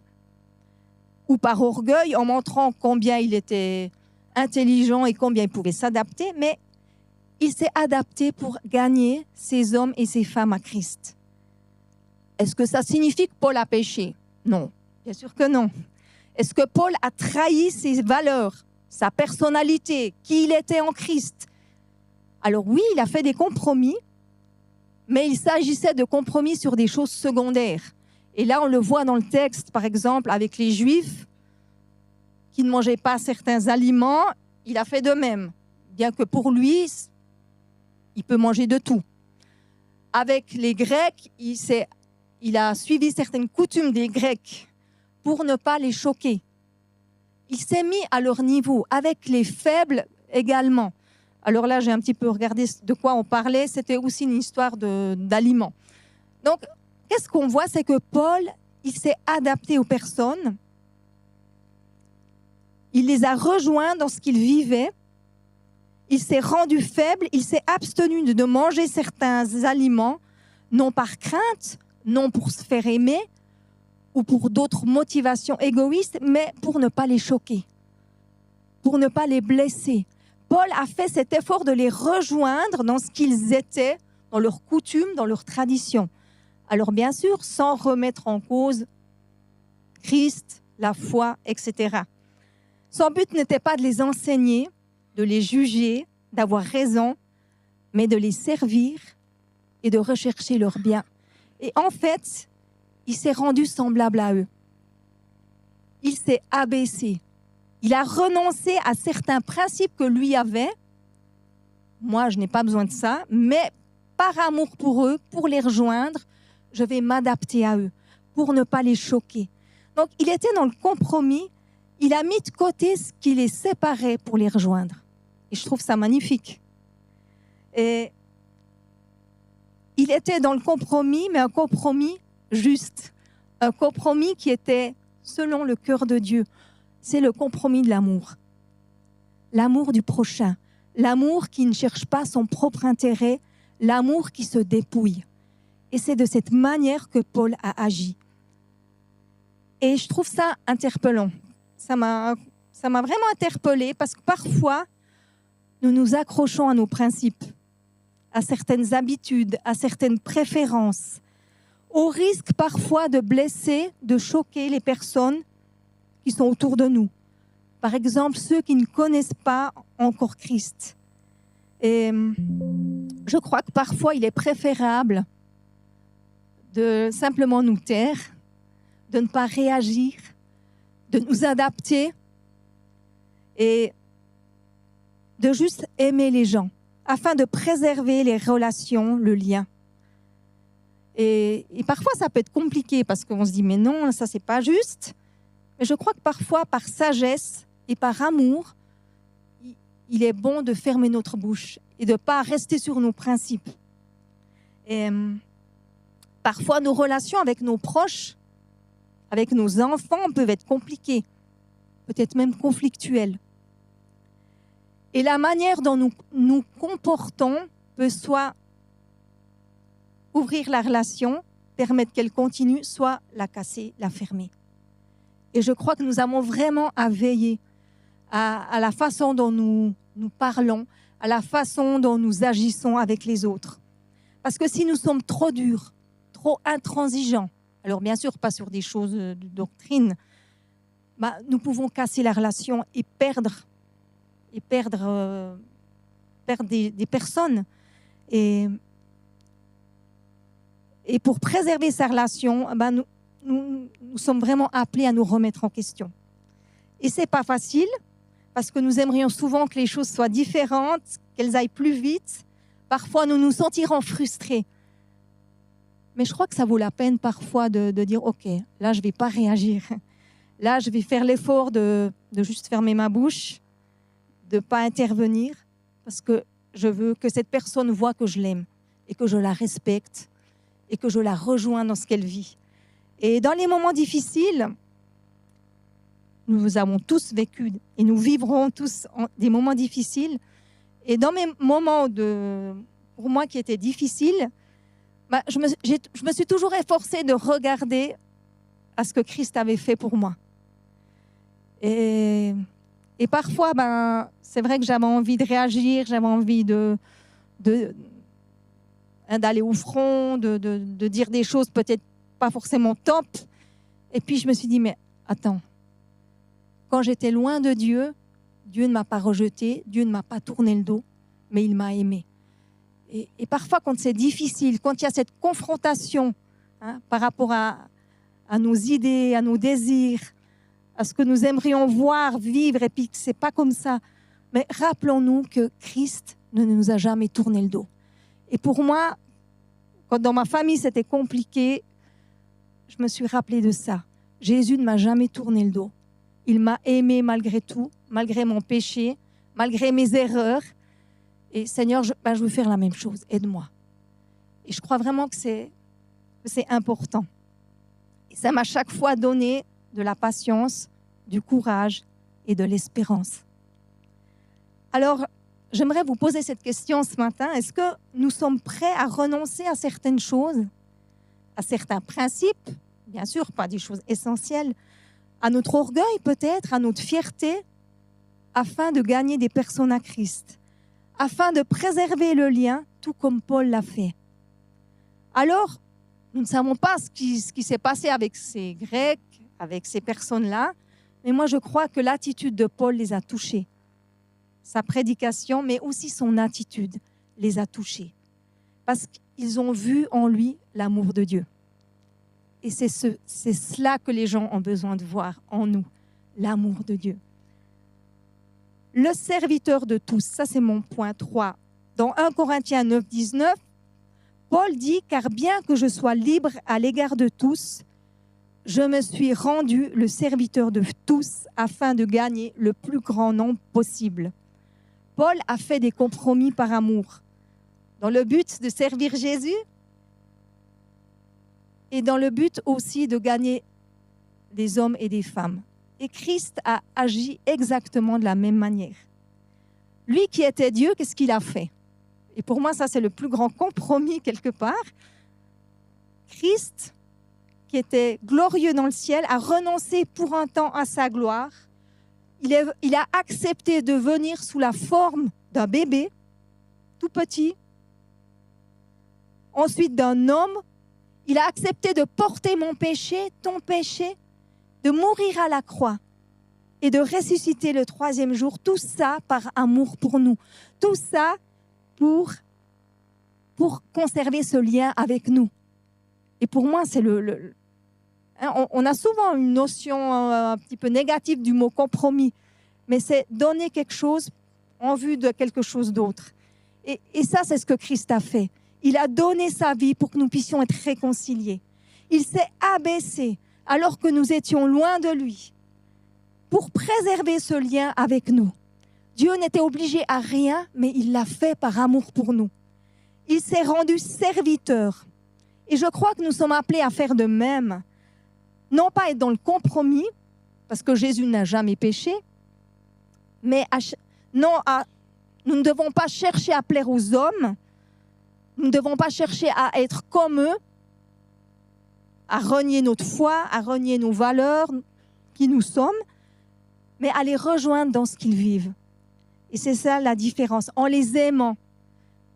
ou par orgueil en montrant combien il était intelligent et combien il pouvait s'adapter, mais il s'est adapté pour gagner ces hommes et ces femmes à Christ. Est-ce que ça signifie que Paul a péché? Non, bien sûr que non. Est-ce que Paul a trahi ses valeurs, sa personnalité, qui il était en Christ? Alors oui, il a fait des compromis, mais il s'agissait de compromis sur des choses secondaires. Et là, on le voit dans le texte, par exemple, avec les Juifs qui ne mangeaient pas certains aliments, il a fait de même, bien que pour lui, il peut manger de tout. Avec les Grecs, il a suivi certaines coutumes des Grecs pour ne pas les choquer. Il s'est mis à leur niveau, avec les faibles également. Alors là, j'ai un petit peu regardé de quoi on parlait, c'était aussi une histoire d'aliments. Donc, qu'est-ce qu'on voit? C'est que Paul, il s'est adapté aux personnes, il les a rejoints dans ce qu'ils vivaient, il s'est rendu faible, il s'est abstenu de manger certains aliments, non par crainte, non pour se faire aimer, ou pour d'autres motivations égoïstes, mais pour ne pas les choquer, pour ne pas les blesser. Paul a fait cet effort de les rejoindre dans ce qu'ils étaient, dans leurs coutumes, dans leurs traditions. Alors bien sûr, sans remettre en cause Christ, la foi, etc. Son but n'était pas de les enseigner, de les juger, d'avoir raison, mais de les servir et de rechercher leur bien. Et en fait, il s'est rendu semblable à eux. Il s'est abaissé. Il a renoncé à certains principes que lui avait. Moi, je n'ai pas besoin de ça, mais par amour pour eux, pour les rejoindre, je vais m'adapter à eux, pour ne pas les choquer. Donc, il était dans le compromis. Il a mis de côté ce qui les séparait pour les rejoindre. Et je trouve ça magnifique. Et il était dans le compromis, mais un compromis juste. Un compromis qui était selon le cœur de Dieu. C'est le compromis de l'amour. L'amour du prochain. L'amour qui ne cherche pas son propre intérêt. L'amour qui se dépouille. Et c'est de cette manière que Paul a agi. Et je trouve ça interpellant. Ça m'a vraiment interpellée parce que parfois, nous nous accrochons à nos principes. à certaines habitudes, à certaines préférences, au risque parfois de blesser, de choquer les personnes qui sont autour de nous. Par exemple, ceux qui ne connaissent pas encore Christ. Et je crois que parfois, il est préférable de simplement nous taire, de ne pas réagir, de nous adapter et de juste aimer les gens afin de préserver les relations, le lien. Et parfois, ça peut être compliqué parce qu'on se dit « mais non, ça, c'est pas juste ». Mais je crois que parfois, par sagesse et par amour, il est bon de fermer notre bouche et de ne pas rester sur nos principes. Et parfois, nos relations avec nos proches, avec nos enfants, peuvent être compliquées, peut-être même conflictuelles. Et la manière dont nous nous comportons peut soit ouvrir la relation, permettre qu'elle continue, soit la casser, la fermer. Et je crois que nous avons vraiment à veiller à la façon dont nous parlons, à la façon dont nous agissons avec les autres. Parce que si nous sommes trop durs, trop intransigeants, alors bien sûr pas sur des choses de doctrine, nous pouvons casser la relation et perdre des personnes. Et pour préserver sa relation, nous sommes vraiment appelés à nous remettre en question. Et ce n'est pas facile, parce que nous aimerions souvent que les choses soient différentes, qu'elles aillent plus vite. Parfois, nous nous sentirons frustrés. Mais je crois que ça vaut la peine parfois de dire « Ok, là, je ne vais pas réagir. Là, je vais faire l'effort de juste fermer ma bouche, de ne pas intervenir, parce que je veux que cette personne voie que je l'aime et que je la respecte et que je la rejoins dans ce qu'elle vit. » Et dans les moments difficiles, nous avons tous vécu et nous vivrons tous des moments difficiles. Et dans mes moments, pour moi, qui étaient difficiles, je me suis toujours efforcée de regarder à ce que Christ avait fait pour moi. Et parfois, c'est vrai que j'avais envie de réagir, j'avais envie d'aller au front, de dire des choses peut-être pas forcément top. Et puis je me suis dit, mais attends, quand j'étais loin de Dieu, Dieu ne m'a pas rejeté, Dieu ne m'a pas tourné le dos, mais il m'a aimé. Et parfois, quand c'est difficile, quand il y a cette confrontation par rapport à nos idées, à nos désirs, à ce que nous aimerions voir, vivre, et puis que ce n'est pas comme ça, mais rappelons-nous que Christ ne nous a jamais tourné le dos. Et pour moi, quand dans ma famille c'était compliqué, je me suis rappelée de ça. Jésus ne m'a jamais tourné le dos. Il m'a aimé malgré tout, malgré mon péché, malgré mes erreurs. Et Seigneur, je veux faire la même chose. Aide-moi. Et je crois vraiment que c'est important. Et ça m'a chaque fois donné de la patience, du courage et de l'espérance. Alors, j'aimerais vous poser cette question ce matin. Est-ce que nous sommes prêts à renoncer à certaines choses, à certains principes, bien sûr, pas des choses essentielles, à notre orgueil peut-être, à notre fierté, afin de gagner des personnes à Christ, afin de préserver le lien, tout comme Paul l'a fait. Alors, nous ne savons pas ce qui s'est passé avec ces Grecs, avec ces personnes-là, mais moi je crois que l'attitude de Paul les a touchés. Sa prédication, mais aussi son attitude les a touchés. Parce qu'ils ont vu en lui l'amour de Dieu. Et c'est cela que les gens ont besoin de voir en nous, l'amour de Dieu. Le serviteur de tous, ça c'est mon point 3. Dans 1 Corinthiens 9, 19, Paul dit « Car bien que je sois libre à l'égard de tous, je me suis rendu le serviteur de tous afin de gagner le plus grand nombre possible. » Paul a fait des compromis par amour, dans le but de servir Jésus et dans le but aussi de gagner des hommes et des femmes. Et Christ a agi exactement de la même manière. Lui qui était Dieu, qu'est-ce qu'il a fait? Et pour moi, ça c'est le plus grand compromis quelque part. Christ, qui était glorieux dans le ciel, a renoncé pour un temps à sa gloire. Il a accepté de venir sous la forme d'un bébé, tout petit, ensuite d'un homme. Il a accepté de porter mon péché, ton péché, de mourir à la croix et de ressusciter le 3e jour. Tout ça par amour pour nous. Tout ça pour conserver ce lien avec nous. Et pour moi, c'est on a souvent une notion un petit peu négative du mot compromis, mais c'est donner quelque chose en vue de quelque chose d'autre. Et ça, c'est ce que Christ a fait. Il a donné sa vie pour que nous puissions être réconciliés. Il s'est abaissé alors que nous étions loin de lui pour préserver ce lien avec nous. Dieu n'était obligé à rien, mais il l'a fait par amour pour nous. Il s'est rendu serviteur. Et je crois que nous sommes appelés à faire de même. Non pas être dans le compromis, parce que Jésus n'a jamais péché, mais nous ne devons pas chercher à plaire aux hommes, nous ne devons pas chercher à être comme eux, à renier notre foi, à renier nos valeurs, qui nous sommes, mais à les rejoindre dans ce qu'ils vivent. Et c'est ça la différence, en les aimant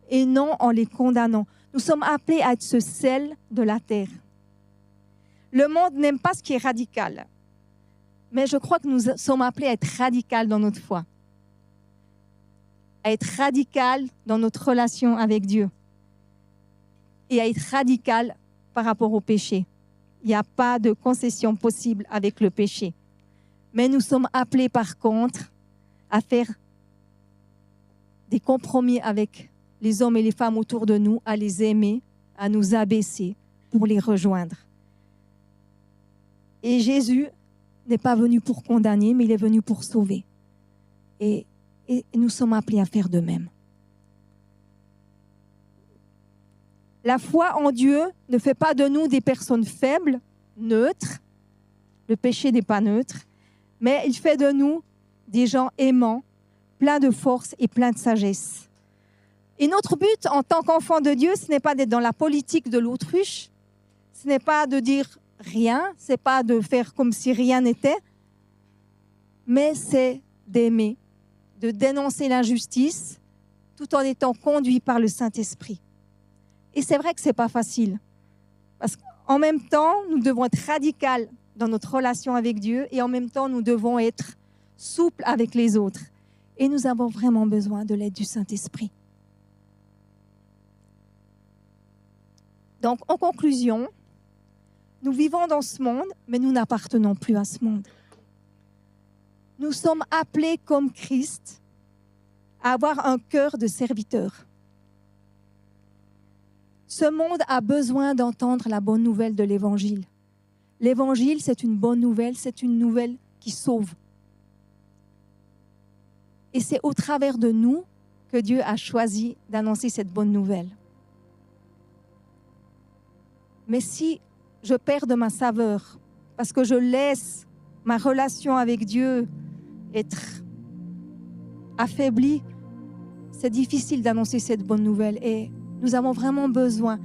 et non en les condamnant. Nous sommes appelés à être ce sel de la terre. Le monde n'aime pas ce qui est radical, mais je crois que nous sommes appelés à être radicaux dans notre foi, à être radicaux dans notre relation avec Dieu et à être radicaux par rapport au péché. Il n'y a pas de concession possible avec le péché. Mais nous sommes appelés par contre à faire des compromis avec les hommes et les femmes autour de nous, à les aimer, à nous abaisser pour les rejoindre. Et Jésus n'est pas venu pour condamner, mais il est venu pour sauver. Et nous sommes appelés à faire de même. La foi en Dieu ne fait pas de nous des personnes faibles, neutres. Le péché n'est pas neutre. Mais il fait de nous des gens aimants, pleins de force et pleins de sagesse. Et notre but en tant qu'enfant de Dieu, ce n'est pas d'être dans la politique de l'autruche, ce n'est pas de dire rien, ce n'est pas de faire comme si rien n'était, mais c'est d'aimer, de dénoncer l'injustice, tout en étant conduit par le Saint-Esprit. Et c'est vrai que ce n'est pas facile, parce qu'en même temps, nous devons être radicaux dans notre relation avec Dieu, et en même temps, nous devons être souples avec les autres. Et nous avons vraiment besoin de l'aide du Saint-Esprit. Donc, en conclusion, nous vivons dans ce monde, mais nous n'appartenons plus à ce monde. Nous sommes appelés comme Christ à avoir un cœur de serviteur. Ce monde a besoin d'entendre la bonne nouvelle de l'Évangile. L'Évangile, c'est une bonne nouvelle, c'est une nouvelle qui sauve. Et c'est au travers de nous que Dieu a choisi d'annoncer cette bonne nouvelle. Mais si je perds de ma saveur, parce que je laisse ma relation avec Dieu être affaiblie, c'est difficile d'annoncer cette bonne nouvelle. Et nous avons vraiment besoin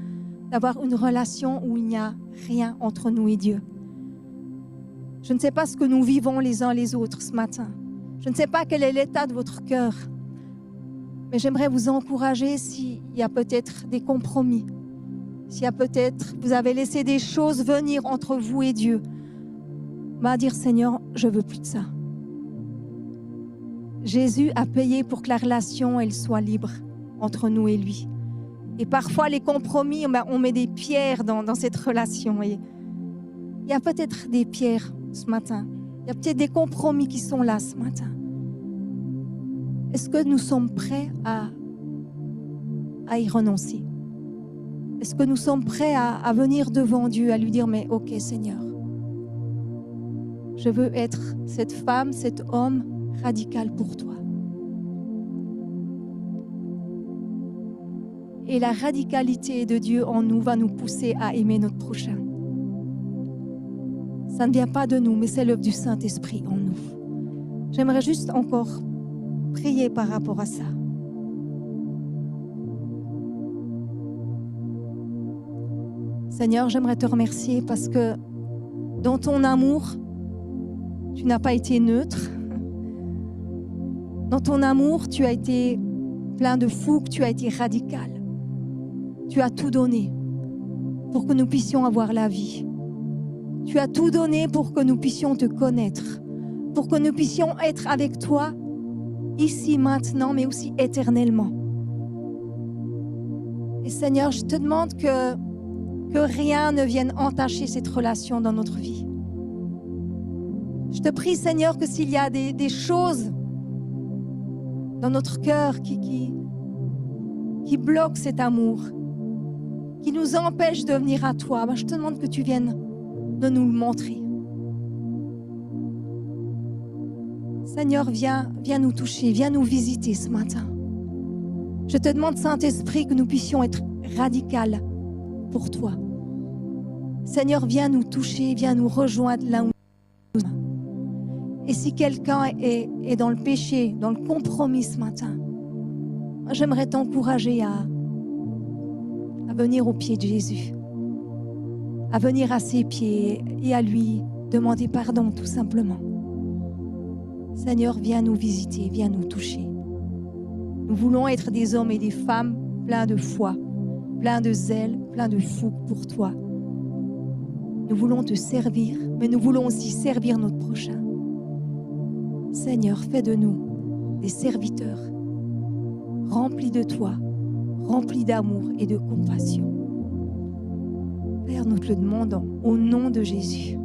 d'avoir une relation où il n'y a rien entre nous et Dieu. Je ne sais pas ce que nous vivons les uns les autres ce matin. Je ne sais pas quel est l'état de votre cœur. Mais j'aimerais vous encourager s'il y a peut-être des compromis. S'il y a peut-être, vous avez laissé des choses venir entre vous et Dieu. À dire, Seigneur, je ne veux plus de ça. Jésus a payé pour que la relation, elle soit libre entre nous et lui. Et parfois, les compromis, on met des pierres dans cette relation. Et il y a peut-être des pierres ce matin. Il y a peut-être des compromis qui sont là ce matin. Est-ce que nous sommes prêts à y renoncer? Est-ce que nous sommes prêts à venir devant Dieu, à lui dire, mais ok Seigneur, je veux être cette femme, cet homme radical pour toi. Et la radicalité de Dieu en nous va nous pousser à aimer notre prochain. Ça ne vient pas de nous, mais c'est l'œuvre du Saint-Esprit en nous. J'aimerais juste encore prier par rapport à ça. Seigneur, j'aimerais te remercier parce que dans ton amour, tu n'as pas été neutre. Dans ton amour, tu as été plein de fougue, tu as été radical. Tu as tout donné pour que nous puissions avoir la vie. Tu as tout donné pour que nous puissions te connaître, pour que nous puissions être avec toi ici, maintenant, mais aussi éternellement. Et Seigneur, je te demande que rien ne vienne entacher cette relation dans notre vie. Je te prie, Seigneur, que s'il y a des choses dans notre cœur qui bloquent cet amour, qui nous empêchent de venir à toi, je te demande que tu viennes de nous le montrer. Seigneur, viens nous toucher, viens nous visiter ce matin. Je te demande, Saint-Esprit, que nous puissions être radicales pour toi. Seigneur, viens nous toucher, viens nous rejoindre là où nous sommes. Et si quelqu'un est dans le péché, dans le compromis ce matin, j'aimerais t'encourager à venir au pied de Jésus, à venir à ses pieds et à lui demander pardon tout simplement. Seigneur, viens nous visiter, viens nous toucher. Nous voulons être des hommes et des femmes pleins de foi, pleins de zèle, pleins de fougue pour toi. Nous voulons te servir, mais nous voulons aussi servir notre prochain. Seigneur, fais de nous des serviteurs remplis de toi, remplis d'amour et de compassion. Père, nous te le demandons au nom de Jésus.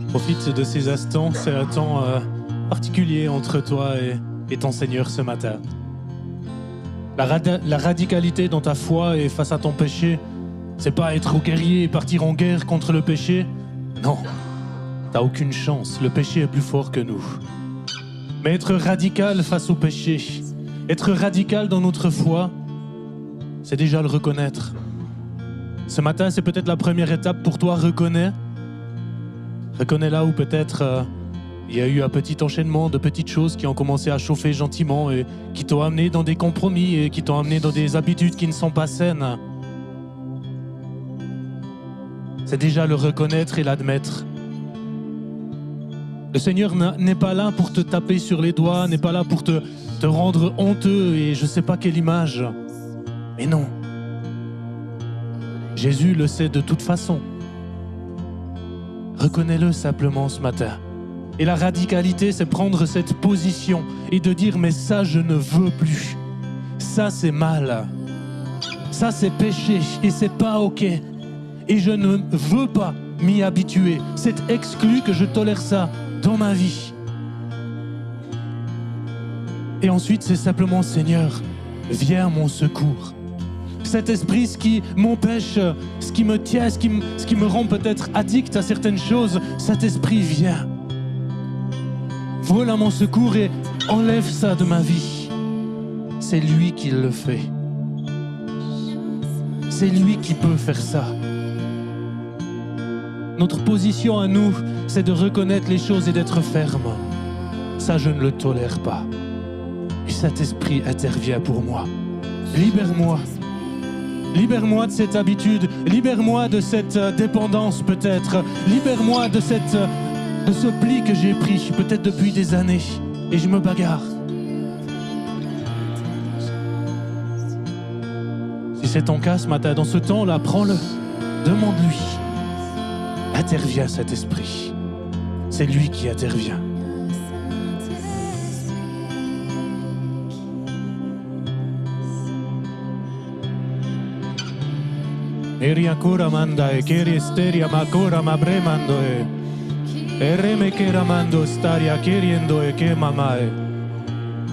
Profite de ces instants, c'est un temps particulier entre toi et ton Seigneur ce matin. La radicalité dans ta foi et face à ton péché, c'est pas être au guerrier et partir en guerre contre le péché. Non, t'as aucune chance, le péché est plus fort que nous. Mais être radical face au péché, être radical dans notre foi, c'est déjà le reconnaître. Ce matin, c'est peut-être la première étape pour toi, reconnais là où peut-être Il y a eu un petit enchaînement de petites choses qui ont commencé à chauffer gentiment et qui t'ont amené dans des compromis et qui t'ont amené dans des habitudes qui ne sont pas saines. C'est déjà le reconnaître et l'admettre. Le Seigneur n'est pas là pour te taper sur les doigts, n'est pas là pour te rendre honteux et je ne sais pas quelle image. Mais non. Jésus le sait de toute façon. Reconnais-le simplement ce matin. Et la radicalité, c'est prendre cette position et de dire « mais ça, je ne veux plus. Ça, c'est mal. Ça, c'est péché et c'est pas OK. Et je ne veux pas m'y habituer. C'est exclu que je tolère ça dans ma vie. » Et ensuite, c'est simplement « Seigneur, viens à mon secours. » Cet esprit, ce qui m'empêche, ce qui me tient, ce qui me rend peut-être addict à certaines choses, cet esprit vient. Vole à mon secours et enlève ça de ma vie. C'est lui qui le fait. C'est lui qui peut faire ça. Notre position à nous, c'est de reconnaître les choses et d'être ferme. Ça, je ne le tolère pas. Et cet esprit intervient pour moi. Libère-moi. Libère-moi de cette habitude. Libère-moi de cette dépendance peut-être. Libère-moi de ce pli que j'ai pris peut-être depuis des années. Et je me bagarre. Si c'est ton cas ce matin, dans ce temps-là, prends-le. Demande-lui. Intervient cet esprit. C'est lui qui intervient. Eriakura mandae, keri steria makura mabremandoe. Ereme keramando staria keriendoe ke mamae.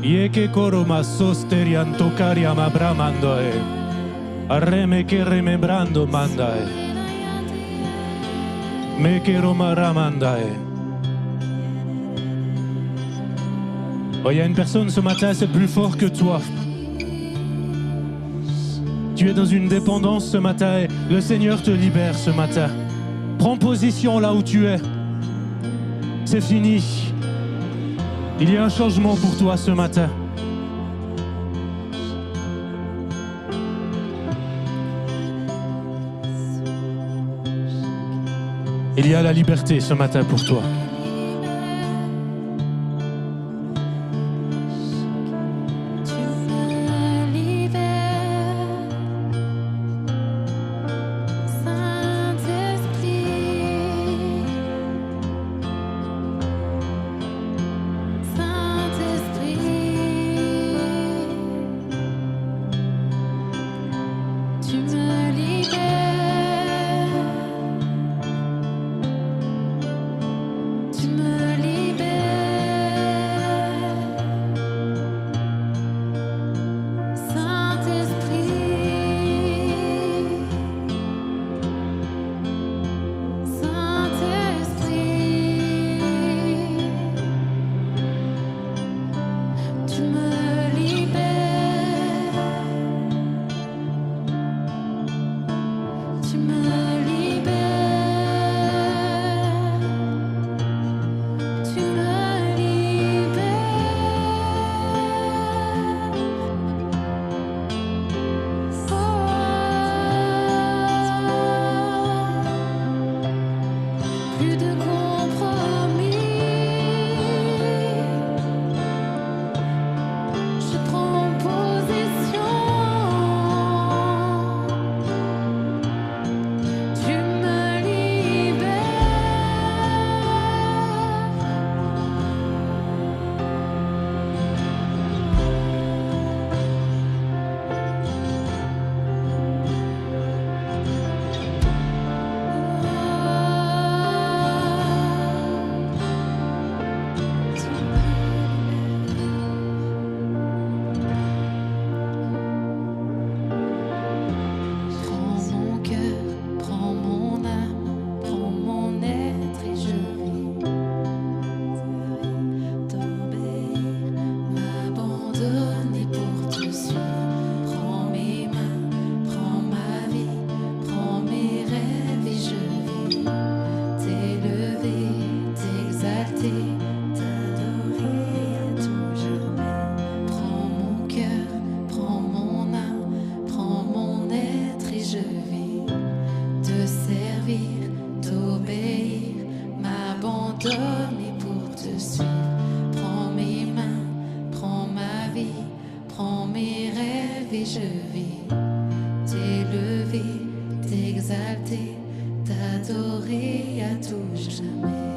Yeke koro masosterian tokaria mabramandoe. Arreme ke remembrando mandae. Me kero maramandae. Oh, il y a une personne ce matin, c'est plus fort que toi. Tu es dans une dépendance ce matin et le Seigneur te libère ce matin. Prends position là où tu es. C'est fini. Il y a un changement pour toi ce matin. Il y a la liberté ce matin pour toi. je vis, te servir, t'obéir, m'abandonner pour te suivre. Prends mes mains, prends ma vie, prends mes rêves et je vis. T'élever, t'exalter, t'adorer à tout jamais.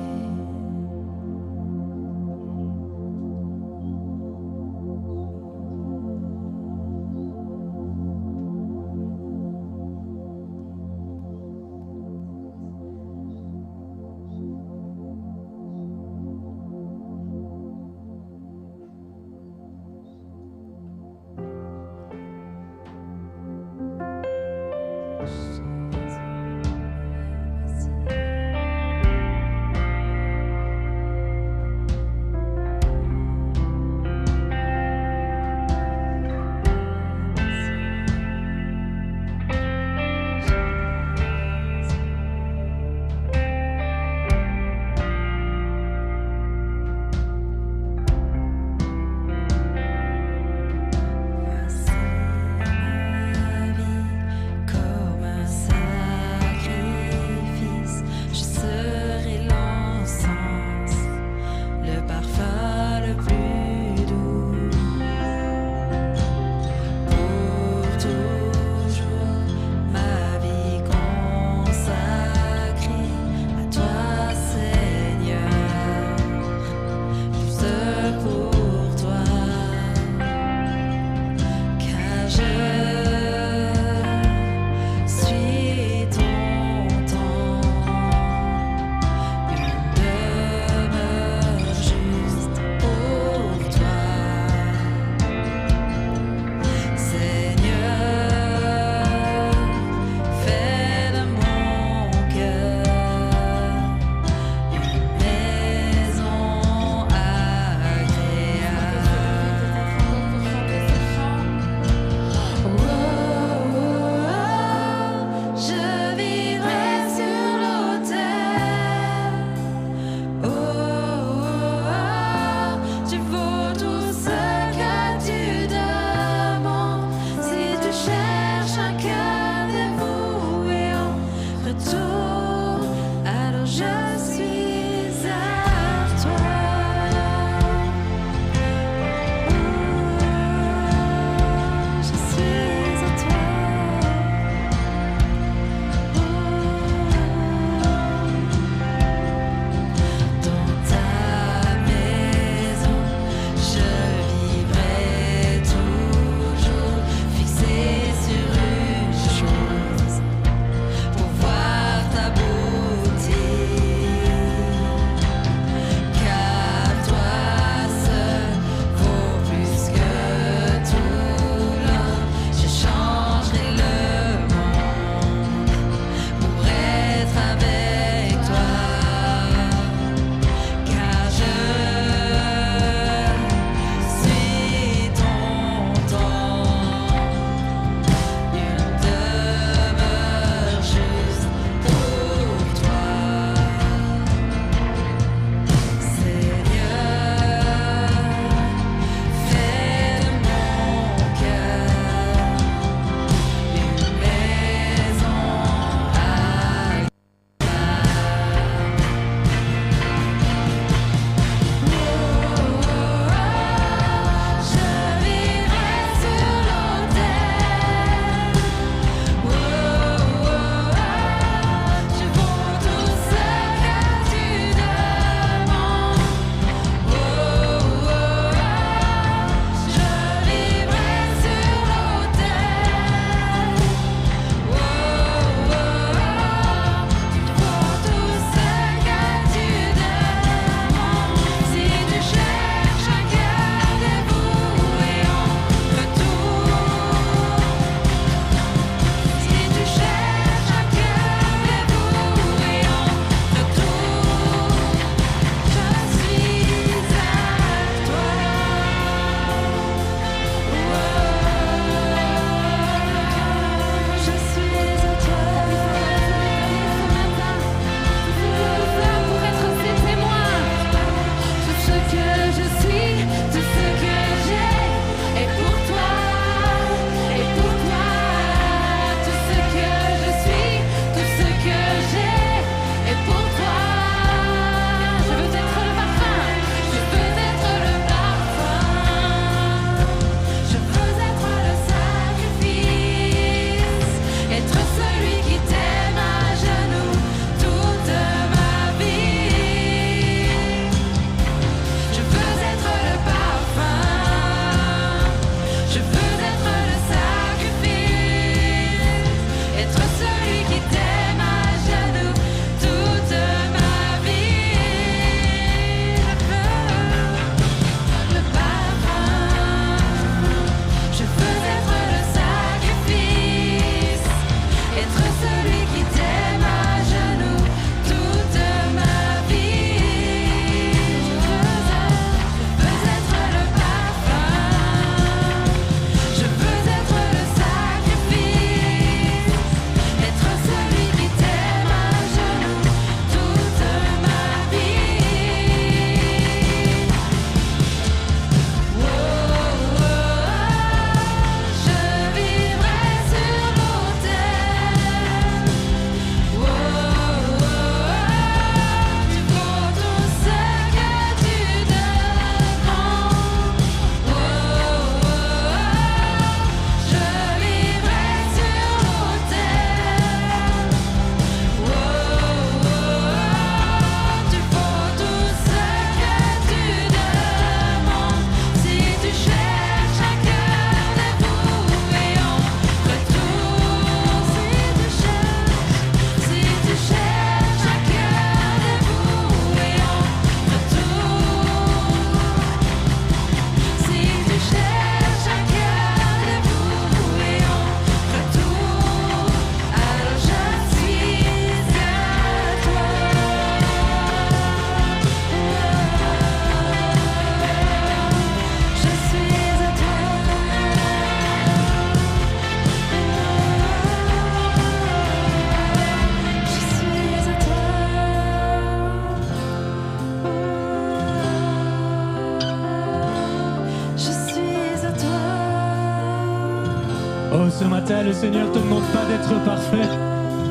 ce matin, le Seigneur te demande pas d'être parfait.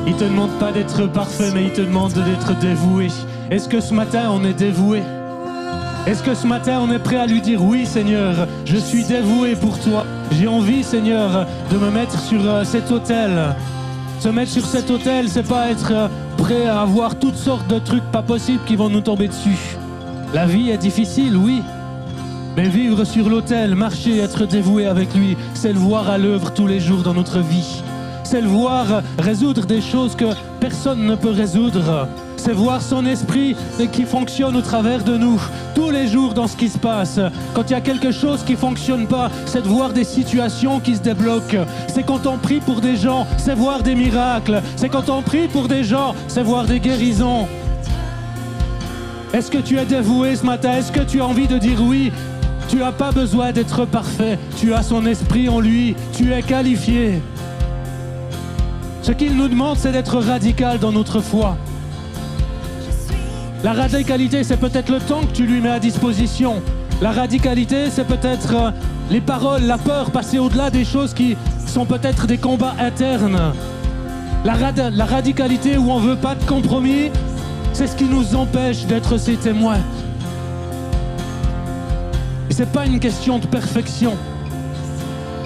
Il te demande pas d'être parfait, mais il te demande d'être dévoué. Est-ce que ce matin, on est dévoué? Est-ce que ce matin, on est prêt à lui dire, oui, Seigneur, je suis dévoué pour toi. J'ai envie, Seigneur, de me mettre sur cet autel. Se mettre sur cet autel, c'est pas être prêt à avoir toutes sortes de trucs pas possibles qui vont nous tomber dessus. La vie est difficile, oui. Mais vivre sur l'autel, marcher, être dévoué avec lui, c'est le voir à l'œuvre tous les jours dans notre vie. C'est le voir résoudre des choses que personne ne peut résoudre. C'est voir son esprit qui fonctionne au travers de nous, tous les jours dans ce qui se passe. Quand il y a quelque chose qui ne fonctionne pas, c'est de voir des situations qui se débloquent. C'est quand on prie pour des gens, c'est voir des miracles. C'est quand on prie pour des gens, c'est voir des guérisons. Est-ce que tu es dévoué ce matin? Est-ce que tu as envie de dire oui? Tu n'as pas besoin d'être parfait. Tu as son esprit en lui. Tu es qualifié. Ce qu'il nous demande, c'est d'être radical dans notre foi. La radicalité, c'est peut-être le temps que tu lui mets à disposition. La radicalité, c'est peut-être les paroles, la peur, passer au-delà des choses qui sont peut-être des combats internes. La radicalité où on ne veut pas de compromis, c'est ce qui nous empêche d'être ses témoins. Et ce n'est pas une question de perfection.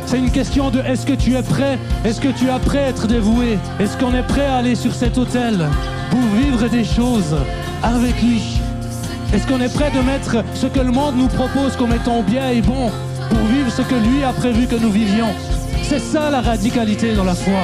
C'est une question de est-ce que tu es prêt? Est-ce que tu es prêt à être dévoué? Est-ce qu'on est prêt à aller sur cet autel pour vivre des choses avec lui? Est-ce qu'on est prêt de mettre ce que le monde nous propose comme étant bien et bon pour vivre ce que lui a prévu que nous vivions? C'est ça la radicalité dans la foi.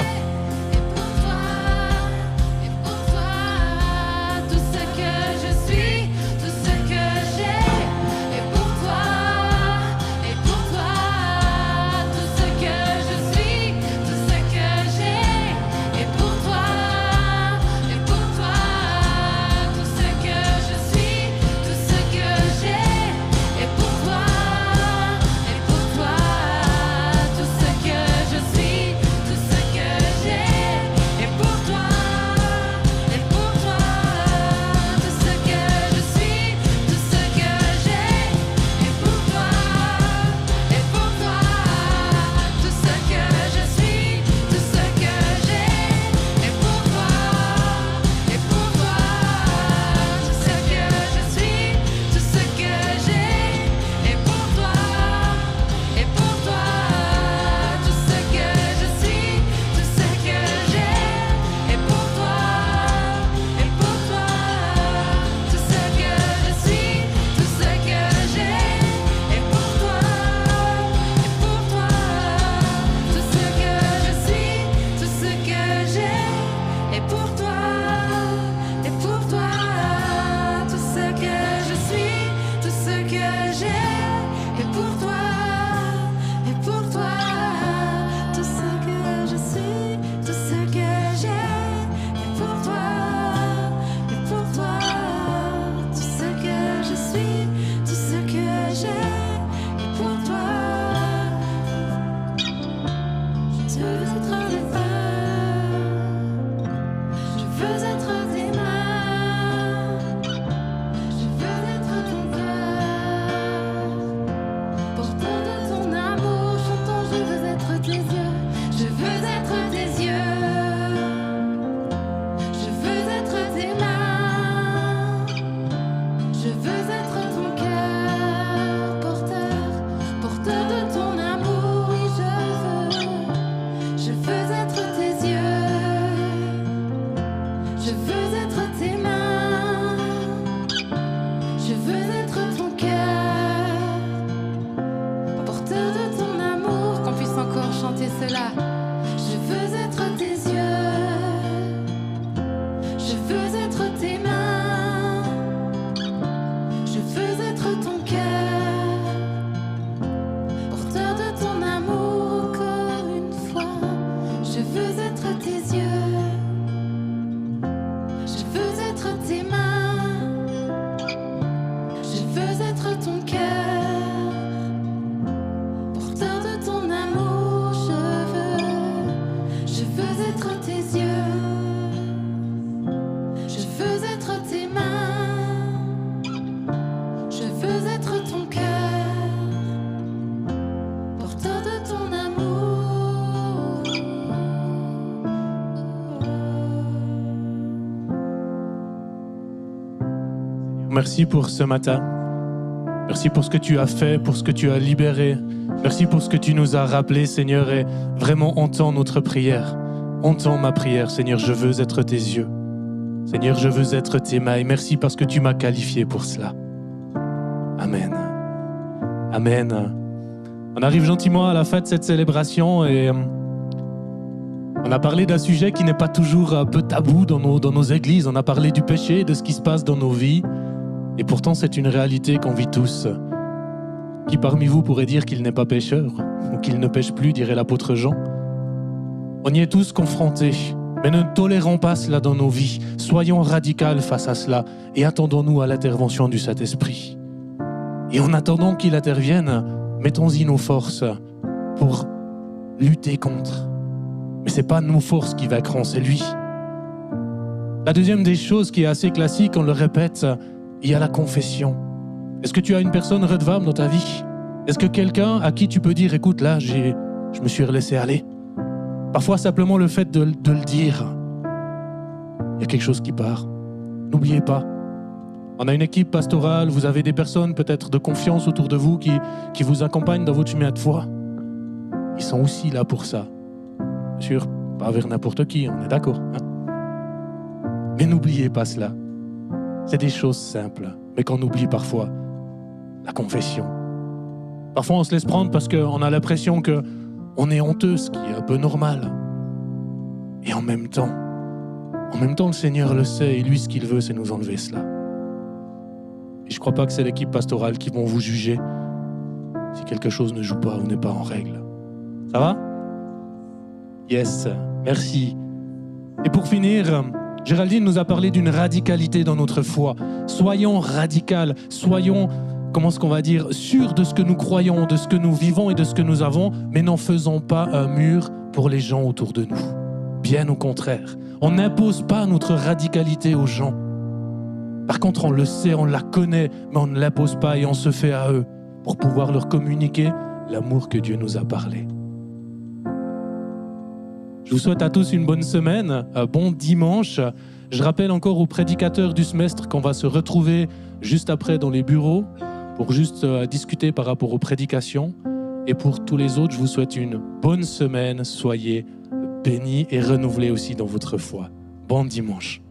merci pour ce matin. Merci pour ce que tu as fait, pour ce que tu as libéré. Merci pour ce que tu nous as rappelé, Seigneur, et vraiment entends notre prière. Entends ma prière, Seigneur, je veux être tes yeux. Seigneur, je veux être tes mains. Et merci parce que tu m'as qualifié pour cela. Amen. Amen. On arrive gentiment à la fin de cette célébration et on a parlé d'un sujet qui n'est pas toujours un peu tabou dans nos églises. On a parlé du péché, de ce qui se passe dans nos vies. Et pourtant, c'est une réalité qu'on vit tous. Qui parmi vous pourrait dire qu'il n'est pas pécheur ou qu'il ne pêche plus, dirait l'apôtre Jean? On y est tous confrontés, mais ne tolérons pas cela dans nos vies. Soyons radicaux face à cela et attendons-nous à l'intervention du Saint-Esprit. Et en attendant qu'il intervienne, mettons-y nos forces pour lutter contre. Mais ce n'est pas nos forces qui vaincront, c'est lui. La deuxième des choses qui est assez classique, on le répète, il y a la confession. Est-ce que tu as une personne redevable dans ta vie? Est-ce que quelqu'un à qui tu peux dire, écoute, là, je me suis laissé aller? Parfois, simplement le fait de le dire, il y a quelque chose qui part. N'oubliez pas, on a une équipe pastorale, vous avez des personnes peut-être de confiance autour de vous qui vous accompagnent dans votre chemin de foi. Ils sont aussi là pour ça. Bien sûr, pas vers n'importe qui, on est d'accord. Mais n'oubliez pas cela. C'est des choses simples, mais qu'on oublie parfois. La confession. Parfois, on se laisse prendre parce qu'on a l'impression qu'on est honteux, ce qui est un peu normal. Et en même temps, le Seigneur le sait, et lui, ce qu'il veut, c'est nous enlever cela. Et je ne crois pas que c'est l'équipe pastorale qui vont vous juger si quelque chose ne joue pas ou n'est pas en règle. Ça va? Yes, merci. Et pour finir, Géraldine nous a parlé d'une radicalité dans notre foi. Soyons radicaux, soyons, comment est-ce qu'on va dire, sûrs de ce que nous croyons, de ce que nous vivons et de ce que nous avons, mais n'en faisons pas un mur pour les gens autour de nous. Bien au contraire, on n'impose pas notre radicalité aux gens. Par contre, on le sait, on la connaît, mais on ne l'impose pas et on se fait à eux pour pouvoir leur communiquer l'amour que Dieu nous a parlé. Je vous souhaite à tous une bonne semaine, un bon dimanche. Je rappelle encore aux prédicateurs du semestre qu'on va se retrouver juste après dans les bureaux pour juste discuter par rapport aux prédications. Et pour tous les autres, je vous souhaite une bonne semaine. Soyez bénis et renouvelés aussi dans votre foi. Bon dimanche.